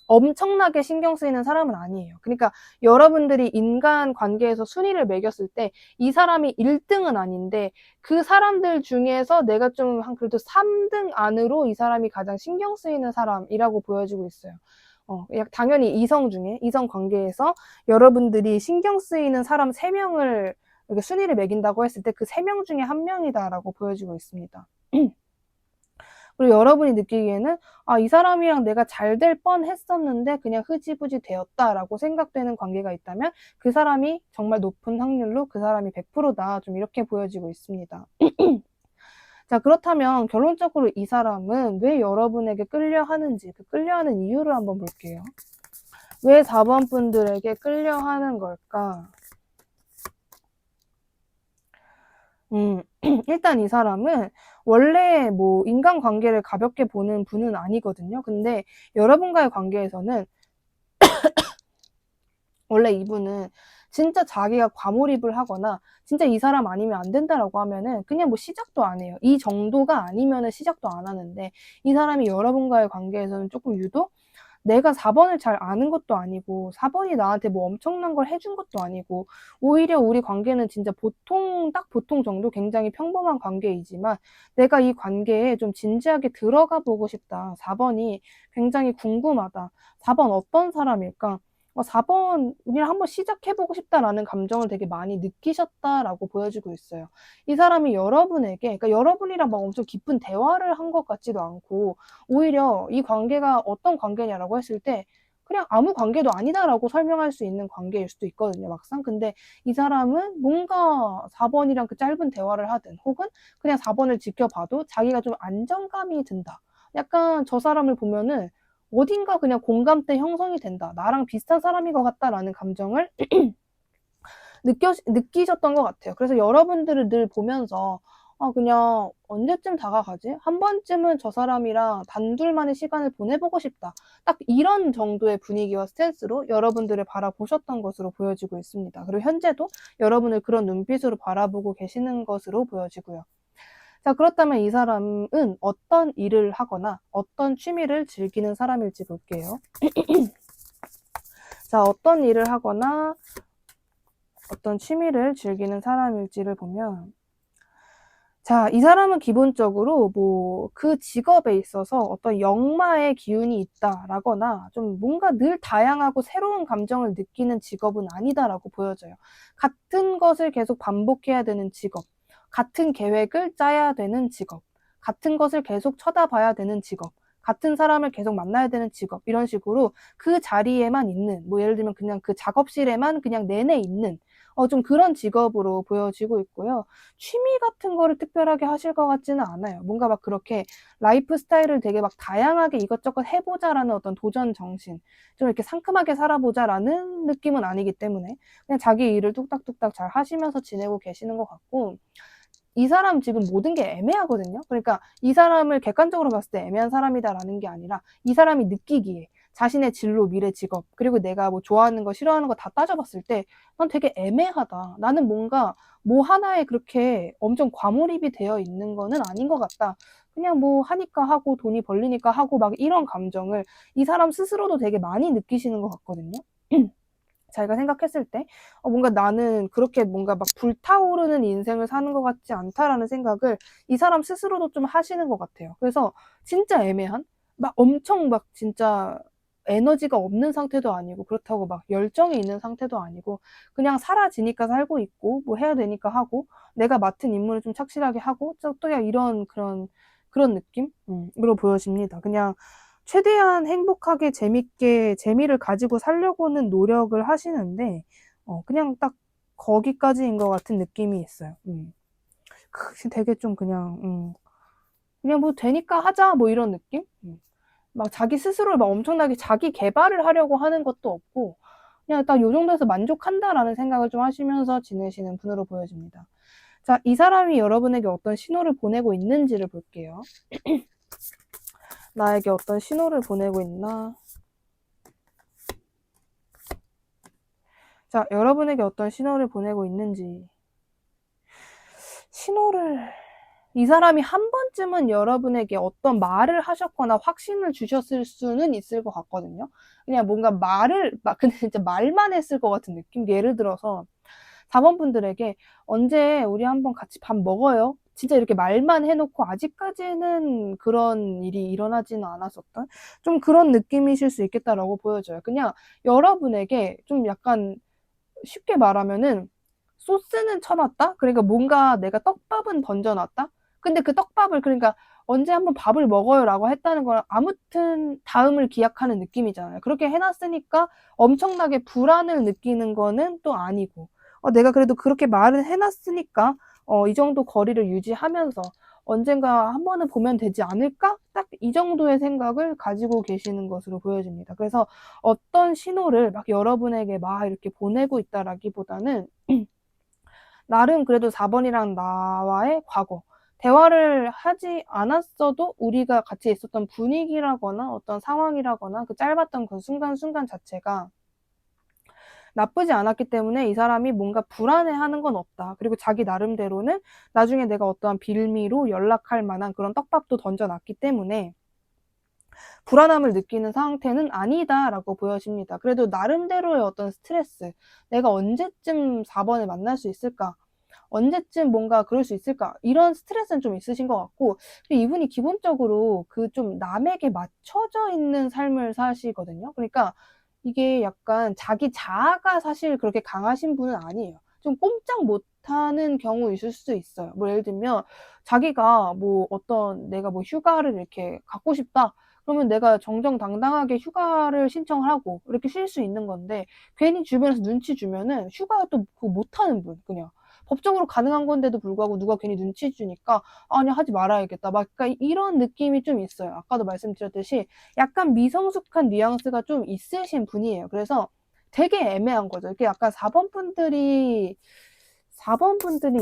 엄청나게 신경 쓰이는 사람은 아니에요. 그러니까 여러분들이 인간 관계에서 순위를 매겼을 때 이 사람이 1등은 아닌데 그 사람들 중에서 내가 좀 한 그래도 3등 안으로 이 사람이 가장 신경 쓰이는 사람이라고 보여지고 있어요. 당연히 이성 관계에서 여러분들이 신경 쓰이는 사람 3명을 순위를 매긴다고 했을 때 그 3명 중에 1명이다라고 보여지고 있습니다. 그리고 여러분이 느끼기에는 아, 이 사람이랑 내가 잘 될 뻔했었는데 그냥 흐지부지 되었다라고 생각되는 관계가 있다면 그 사람이 정말 높은 확률로 그 사람이 100%다. 좀 이렇게 보여지고 있습니다. 자, 그렇다면 결론적으로 이 사람은 왜 여러분에게 끌려하는지 그 끌려하는 이유를 한번 볼게요. 왜 4번 분들에게 끌려하는 걸까? 일단 이 사람은 원래 뭐 인간관계를 가볍게 보는 분은 아니거든요. 근데 여러분과의 관계에서는 원래 이분은 진짜 자기가 과몰입을 하거나 진짜 이 사람 아니면 안 된다라고 하면은 그냥 뭐 시작도 안 해요. 이 정도가 아니면은 시작도 안 하는데 이 사람이 여러분과의 관계에서는 조금 유독 내가 4번을 잘 아는 것도 아니고 4번이 나한테 뭐 엄청난 걸 해준 것도 아니고 오히려 우리 관계는 진짜 딱 보통 정도 굉장히 평범한 관계이지만 내가 이 관계에 좀 진지하게 들어가 보고 싶다. 4번이 굉장히 궁금하다. 4번 어떤 사람일까? 4번이랑 한번 시작해보고 싶다라는 감정을 되게 많이 느끼셨다라고 보여지고 있어요. 이 사람이 여러분에게, 그러니까 여러분이랑 막 엄청 깊은 대화를 한 것 같지도 않고 오히려 이 관계가 어떤 관계냐라고 했을 때 그냥 아무 관계도 아니다라고 설명할 수 있는 관계일 수도 있거든요, 막상. 근데 이 사람은 뭔가 4번이랑 그 짧은 대화를 하든 혹은 그냥 4번을 지켜봐도 자기가 좀 안정감이 든다. 약간 저 사람을 보면은 어딘가 그냥 공감대 형성이 된다. 나랑 비슷한 사람인 것 같다라는 감정을 느끼셨던 것 같아요. 그래서 여러분들을 늘 보면서 그냥 언제쯤 다가가지? 한 번쯤은 저 사람이랑 단둘만의 시간을 보내보고 싶다. 딱 이런 정도의 분위기와 스탠스로 여러분들을 바라보셨던 것으로 보여지고 있습니다. 그리고 현재도 여러분을 그런 눈빛으로 바라보고 계시는 것으로 보여지고요. 자, 그렇다면 이 사람은 어떤 일을 하거나 어떤 취미를 즐기는 사람일지 볼게요. 자, 어떤 일을 하거나 어떤 취미를 즐기는 사람일지를 보면, 자, 이 사람은 기본적으로 그 직업에 있어서 어떤 역마의 기운이 있다라거나 좀 뭔가 늘 다양하고 새로운 감정을 느끼는 직업은 아니다라고 보여져요. 같은 것을 계속 반복해야 되는 직업, 같은 계획을 짜야 되는 직업, 같은 것을 계속 쳐다봐야 되는 직업, 같은 사람을 계속 만나야 되는 직업, 이런 식으로 그 자리에만 있는, 예를 들면 그냥 그 작업실에만 그냥 내내 있는 좀 그런 직업으로 보여지고 있고요. 취미 같은 거를 특별하게 하실 것 같지는 않아요. 뭔가 막 그렇게 라이프 스타일을 되게 막 다양하게 이것저것 해보자라는 어떤 도전 정신, 좀 이렇게 상큼하게 살아보자라는 느낌은 아니기 때문에 그냥 자기 일을 뚝딱뚝딱 잘 하시면서 지내고 계시는 것 같고, 이 사람 지금 모든 게 애매하거든요. 그러니까 이 사람을 객관적으로 봤을 때 애매한 사람이다라는 게 아니라 이 사람이 느끼기에 자신의 진로, 미래, 직업, 그리고 내가 좋아하는 거, 싫어하는 거 다 따져봤을 때 난 되게 애매하다. 나는 뭔가 하나에 그렇게 엄청 과몰입이 되어 있는 거는 아닌 것 같다. 그냥 하니까 하고 돈이 벌리니까 하고 막 이런 감정을 이 사람 스스로도 되게 많이 느끼시는 것 같거든요. 자기가 생각했을 때 뭔가 나는 그렇게 뭔가 막 불타오르는 인생을 사는 것 같지 않다라는 생각을 이 사람 스스로도 좀 하시는 것 같아요. 그래서 진짜 애매한, 막 엄청 막 진짜 에너지가 없는 상태도 아니고 그렇다고 막 열정이 있는 상태도 아니고 그냥 사라지니까 살고 있고 해야 되니까 하고 내가 맡은 임무를 좀 착실하게 하고 또 그냥 이런 그런 느낌으로 보여집니다. 그냥 최대한 행복하게 재밌게 재미를 가지고 살려고는 노력을 하시는데 그냥 딱 거기까지인 것 같은 느낌이 있어요. 되게 좀 그냥 되니까 하자 이런 느낌? 막 자기 스스로를 막 엄청나게 자기 개발을 하려고 하는 것도 없고 그냥 딱 요 정도에서 만족한다라는 생각을 좀 하시면서 지내시는 분으로 보여집니다. 자, 이 사람이 여러분에게 어떤 신호를 보내고 있는지를 볼게요. 나에게 어떤 신호를 보내고 있나? 자, 여러분에게 어떤 신호를 보내고 있는지. 이 사람이 한 번쯤은 여러분에게 어떤 말을 하셨거나 확신을 주셨을 수는 있을 것 같거든요. 그냥 뭔가 근데 진짜 말만 했을 것 같은 느낌? 예를 들어서 4번 분들에게 언제 우리 한번 같이 밥 먹어요? 진짜 이렇게 말만 해놓고 아직까지는 그런 일이 일어나지는 않았었던 좀 그런 느낌이실 수 있겠다라고 보여져요. 그냥 여러분에게 좀 약간 쉽게 말하면은 소스는 쳐놨다? 그러니까 뭔가 내가 떡밥은 던져놨다? 근데 그 떡밥을 그러니까 언제 한번 밥을 먹어요 라고 했다는 건 아무튼 다음을 기약하는 느낌이잖아요. 그렇게 해놨으니까 엄청나게 불안을 느끼는 거는 또 아니고 내가 그래도 그렇게 말을 해놨으니까 이 정도 거리를 유지하면서 언젠가 한 번은 보면 되지 않을까? 딱 이 정도의 생각을 가지고 계시는 것으로 보여집니다. 그래서 어떤 신호를 막 여러분에게 막 이렇게 보내고 있다라기보다는 나름 그래도 4번이랑 나와의 과거, 대화를 하지 않았어도 우리가 같이 있었던 분위기라거나 어떤 상황이라거나 그 짧았던 그 순간순간 자체가 나쁘지 않았기 때문에 이 사람이 뭔가 불안해하는 건 없다. 그리고 자기 나름대로는 나중에 내가 어떠한 빌미로 연락할 만한 그런 떡밥도 던져놨기 때문에 불안함을 느끼는 상태는 아니다라고 보여집니다. 그래도 나름대로의 어떤 스트레스, 내가 언제쯤 4번을 만날 수 있을까? 언제쯤 뭔가 그럴 수 있을까? 이런 스트레스는 좀 있으신 것 같고, 이분이 기본적으로 그 좀 남에게 맞춰져 있는 삶을 사시거든요. 그러니까 이게 약간 자기 자아가 사실 그렇게 강하신 분은 아니에요. 좀 꼼짝 못하는 경우 있을 수 있어요. 예를 들면 자기가 내가 휴가를 이렇게 갖고 싶다. 그러면 내가 정정당당하게 휴가를 신청을 하고 이렇게 쉴 수 있는 건데 괜히 주변에서 눈치 주면은 휴가 또 못하는 분 그냥 법적으로 가능한 건데도 불구하고 누가 괜히 눈치 주니까 아니 하지 말아야겠다 막 약간 이런 느낌이 좀 있어요. 아까도 말씀드렸듯이 약간 미성숙한 뉘앙스가 좀 있으신 분이에요. 그래서 되게 애매한 거죠. 이렇게 약간 4번 분들이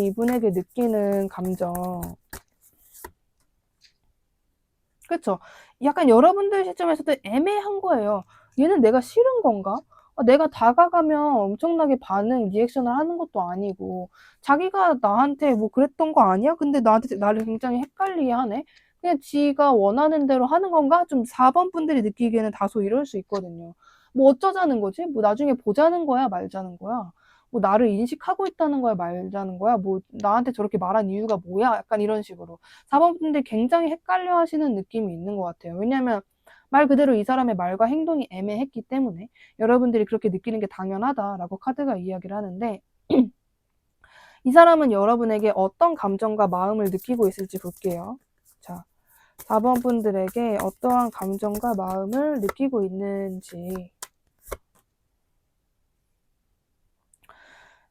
이분에게 느끼는 감정, 그쵸? 약간 여러분들 시점에서도 애매한 거예요. 얘는 내가 싫은 건가? 내가 다가가면 엄청나게 반응, 리액션을 하는 것도 아니고, 자기가 나한테 뭐 그랬던 거 아니야? 근데 나를 굉장히 헷갈리게 하네? 그냥 지가 원하는 대로 하는 건가? 좀 4번 분들이 느끼기에는 다소 이럴 수 있거든요. 뭐 어쩌자는 거지? 뭐 나중에 보자는 거야? 말자는 거야? 뭐 나를 인식하고 있다는 거야? 말자는 거야? 뭐 나한테 저렇게 말한 이유가 뭐야? 약간 이런 식으로. 4번 분들 굉장히 헷갈려 하시는 느낌이 있는 것 같아요. 왜냐면 말 그대로 이 사람의 말과 행동이 애매했기 때문에 여러분들이 그렇게 느끼는 게 당연하다라고 카드가 이야기를 하는데 이 사람은 여러분에게 어떤 감정과 마음을 느끼고 있을지 볼게요. 자, 4번 분들에게 어떠한 감정과 마음을 느끼고 있는지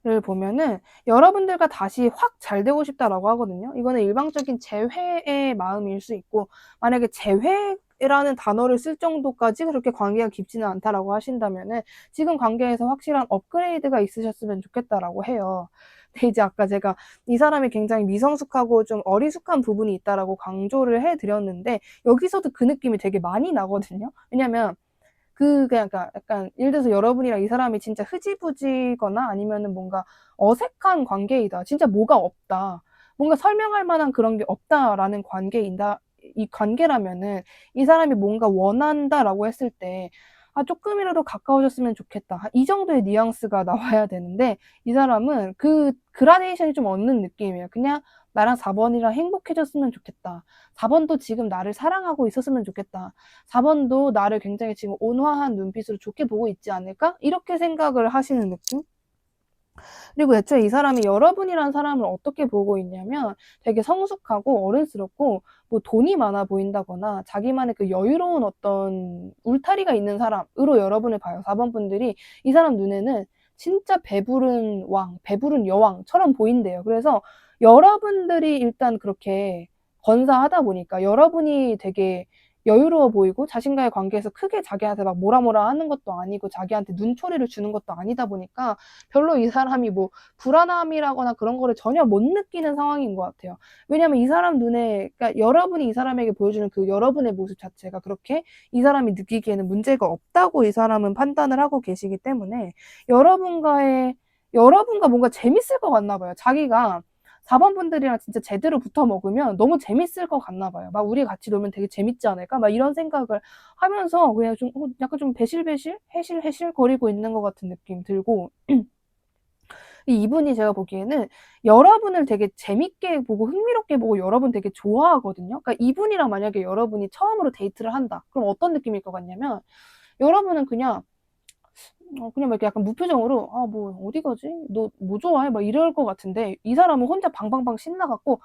를 보면은 여러분들과 다시 확 잘 되고 싶다라고 하거든요. 이거는 일방적인 재회의 마음일 수 있고 만약에 재회라는 단어를 쓸 정도까지 그렇게 관계가 깊지는 않다라고 하신다면은 지금 관계에서 확실한 업그레이드가 있으셨으면 좋겠다라고 해요. 근데 이제 아까 제가 이 사람이 굉장히 미성숙하고 좀 어리숙한 부분이 있다라고 강조를 해드렸는데 여기서도 그 느낌이 되게 많이 나거든요. 왜냐면 그냥 약간 예를 들어서 여러분이랑 이 사람이 진짜 흐지부지거나 아니면은 뭔가 어색한 관계이다. 진짜 뭐가 없다. 뭔가 설명할 만한 그런 게 없다라는 관계인다. 이 관계라면은 이 사람이 뭔가 원한다라고 했을 때 조금이라도 가까워졌으면 좋겠다. 이 정도의 뉘앙스가 나와야 되는데 이 사람은 그 그라데이션이 좀 없는 느낌이에요. 그냥 나랑 4번이랑 행복해졌으면 좋겠다. 4번도 지금 나를 사랑하고 있었으면 좋겠다. 4번도 나를 굉장히 지금 온화한 눈빛으로 좋게 보고 있지 않을까? 이렇게 생각을 하시는 느낌? 그리고 애초에 이 사람이 여러분이란 사람을 어떻게 보고 있냐면 되게 성숙하고 어른스럽고 뭐 돈이 많아 보인다거나 자기만의 그 여유로운 어떤 울타리가 있는 사람으로 여러분을 봐요. 4번 분들이 이 사람 눈에는 진짜 배부른 왕, 배부른 여왕처럼 보인대요. 그래서 여러분들이 일단 그렇게 건사하다 보니까 여러분이 되게 여유로워 보이고 자신과의 관계에서 크게 자기한테 막 뭐라 하는 것도 아니고 자기한테 눈초리를 주는 것도 아니다 보니까 별로 이 사람이 뭐 불안함이라거나 그런 거를 전혀 못 느끼는 상황인 것 같아요. 왜냐면 이 사람 눈에, 그러니까 여러분이 이 사람에게 보여주는 그 여러분의 모습 자체가 그렇게 이 사람이 느끼기에는 문제가 없다고 이 사람은 판단을 하고 계시기 때문에 여러분과 뭔가 재밌을 것 같나 봐요. 자기가 4번 분들이랑 진짜 제대로 붙어 먹으면 너무 재밌을 것 같나 봐요. 막 우리 같이 놀면 되게 재밌지 않을까? 막 이런 생각을 하면서 그냥 좀 약간 좀 배실배실? 해실해실 거리고 있는 것 같은 느낌 들고 이분이 제가 보기에는 여러분을 되게 재밌게 보고 흥미롭게 보고 여러분 되게 좋아하거든요. 그러니까 이분이랑 만약에 여러분이 처음으로 데이트를 한다. 그럼 어떤 느낌일 것 같냐면 여러분은 그냥 막 이렇게 약간 무표정으로 뭐 어디 가지? 너 뭐 좋아해? 막 이럴 것 같은데 이 사람은 혼자 방방방 신나갖고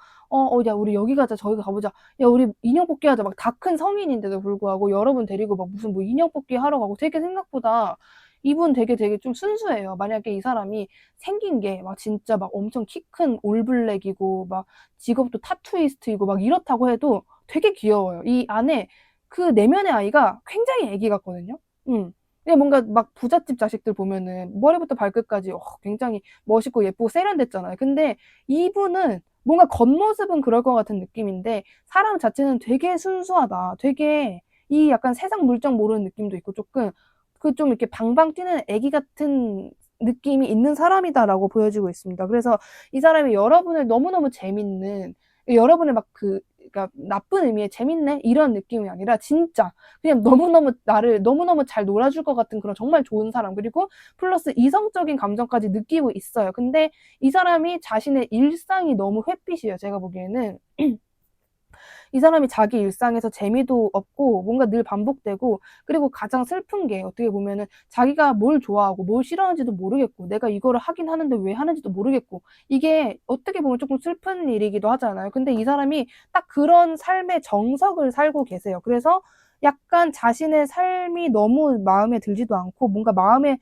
야 우리 여기 가자 저기 가보자. 야 우리 인형 뽑기 하자. 막 다 큰 성인인데도 불구하고 여러분 데리고 막 무슨 뭐 인형 뽑기 하러 가고 되게 생각보다 이분 되게 좀 순수해요. 만약에 이 사람이 생긴 게 막 진짜 막 엄청 키 큰 올블랙이고 막 직업도 타투이스트이고 막 이렇다고 해도 되게 귀여워요. 이 안에 그 내면의 아이가 굉장히 애기 같거든요. 그냥 뭔가 막 부잣집 자식들 보면은 머리부터 발끝까지 굉장히 멋있고 예쁘고 세련됐잖아요. 근데 이분은 뭔가 겉모습은 그럴 것 같은 느낌인데 사람 자체는 되게 순수하다. 되게 이 약간 세상 물정 모르는 느낌도 있고 조금 그 좀 이렇게 방방 뛰는 애기 같은 느낌이 있는 사람이다라고 보여지고 있습니다. 그래서 이 사람이 여러분을 너무너무 재밌는 여러분을 막 그러니까 나쁜 의미의 재밌네 이런 느낌이 아니라 진짜 그냥 너무너무 나를 너무너무 잘 놀아줄 것 같은 그런 정말 좋은 사람 그리고 플러스 이성적인 감정까지 느끼고 있어요. 근데 이 사람이 자신의 일상이 너무 회빛이에요. 제가 보기에는 이 사람이 자기 일상에서 재미도 없고 뭔가 늘 반복되고 그리고 가장 슬픈 게 어떻게 보면은 자기가 뭘 좋아하고 뭘 싫어하는지도 모르겠고 내가 이거를 하긴 하는데 왜 하는지도 모르겠고 이게 어떻게 보면 조금 슬픈 일이기도 하잖아요. 근데 이 사람이 딱 그런 삶의 정석을 살고 계세요. 그래서 약간 자신의 삶이 너무 마음에 들지도 않고 뭔가 마음에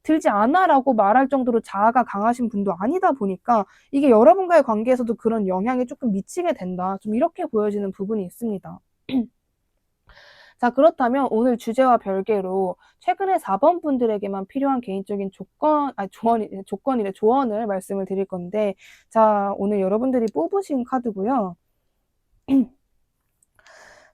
들지 않아 라고 말할 정도로 자아가 강하신 분도 아니다 보니까 이게 여러분과의 관계에서도 그런 영향이 조금 미치게 된다. 좀 이렇게 보여지는 부분이 있습니다. 자, 그렇다면 오늘 주제와 별개로 최근에 4번 분들에게만 필요한 개인적인 조언을 말씀을 드릴 건데, 자, 오늘 여러분들이 뽑으신 카드고요.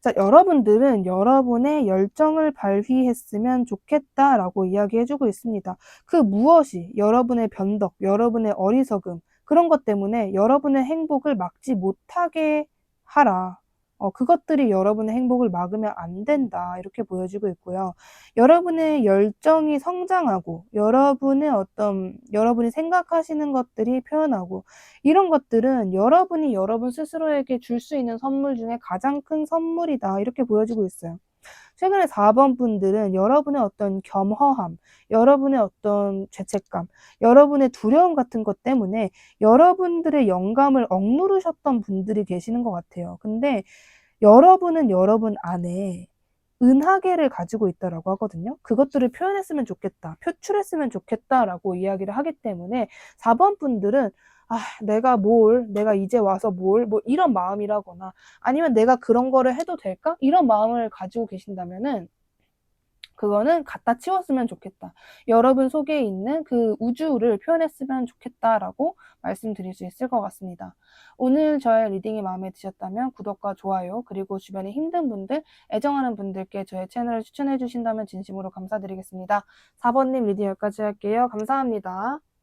자, 여러분들은 여러분의 열정을 발휘했으면 좋겠다라고 이야기해주고 있습니다. 그 무엇이 여러분의 변덕, 여러분의 어리석음, 그런 것 때문에 여러분의 행복을 막지 못하게 하라. 그것들이 여러분의 행복을 막으면 안 된다. 이렇게 보여지고 있고요. 여러분의 열정이 성장하고, 여러분이 생각하시는 것들이 표현하고, 이런 것들은 여러분이 여러분 스스로에게 줄 수 있는 선물 중에 가장 큰 선물이다. 이렇게 보여지고 있어요. 최근에 4번 분들은 여러분의 어떤 겸허함, 여러분의 어떤 죄책감, 여러분의 두려움 같은 것 때문에 여러분들의 영감을 억누르셨던 분들이 계시는 것 같아요. 근데 여러분은 여러분 안에 은하계를 가지고 있다라고 하거든요. 그것들을 표현했으면 좋겠다, 표출했으면 좋겠다라고 이야기를 하기 때문에 4번 분들은 내가 이제 와서 뭐 이런 마음이라거나 아니면 내가 그런 거를 해도 될까? 이런 마음을 가지고 계신다면은 그거는 갖다 치웠으면 좋겠다. 여러분 속에 있는 그 우주를 표현했으면 좋겠다라고 말씀드릴 수 있을 것 같습니다. 오늘 저의 리딩이 마음에 드셨다면 구독과 좋아요, 그리고 주변에 힘든 분들, 애정하는 분들께 저의 채널을 추천해 주신다면 진심으로 감사드리겠습니다. 4번님 리딩 여기까지 할게요. 감사합니다.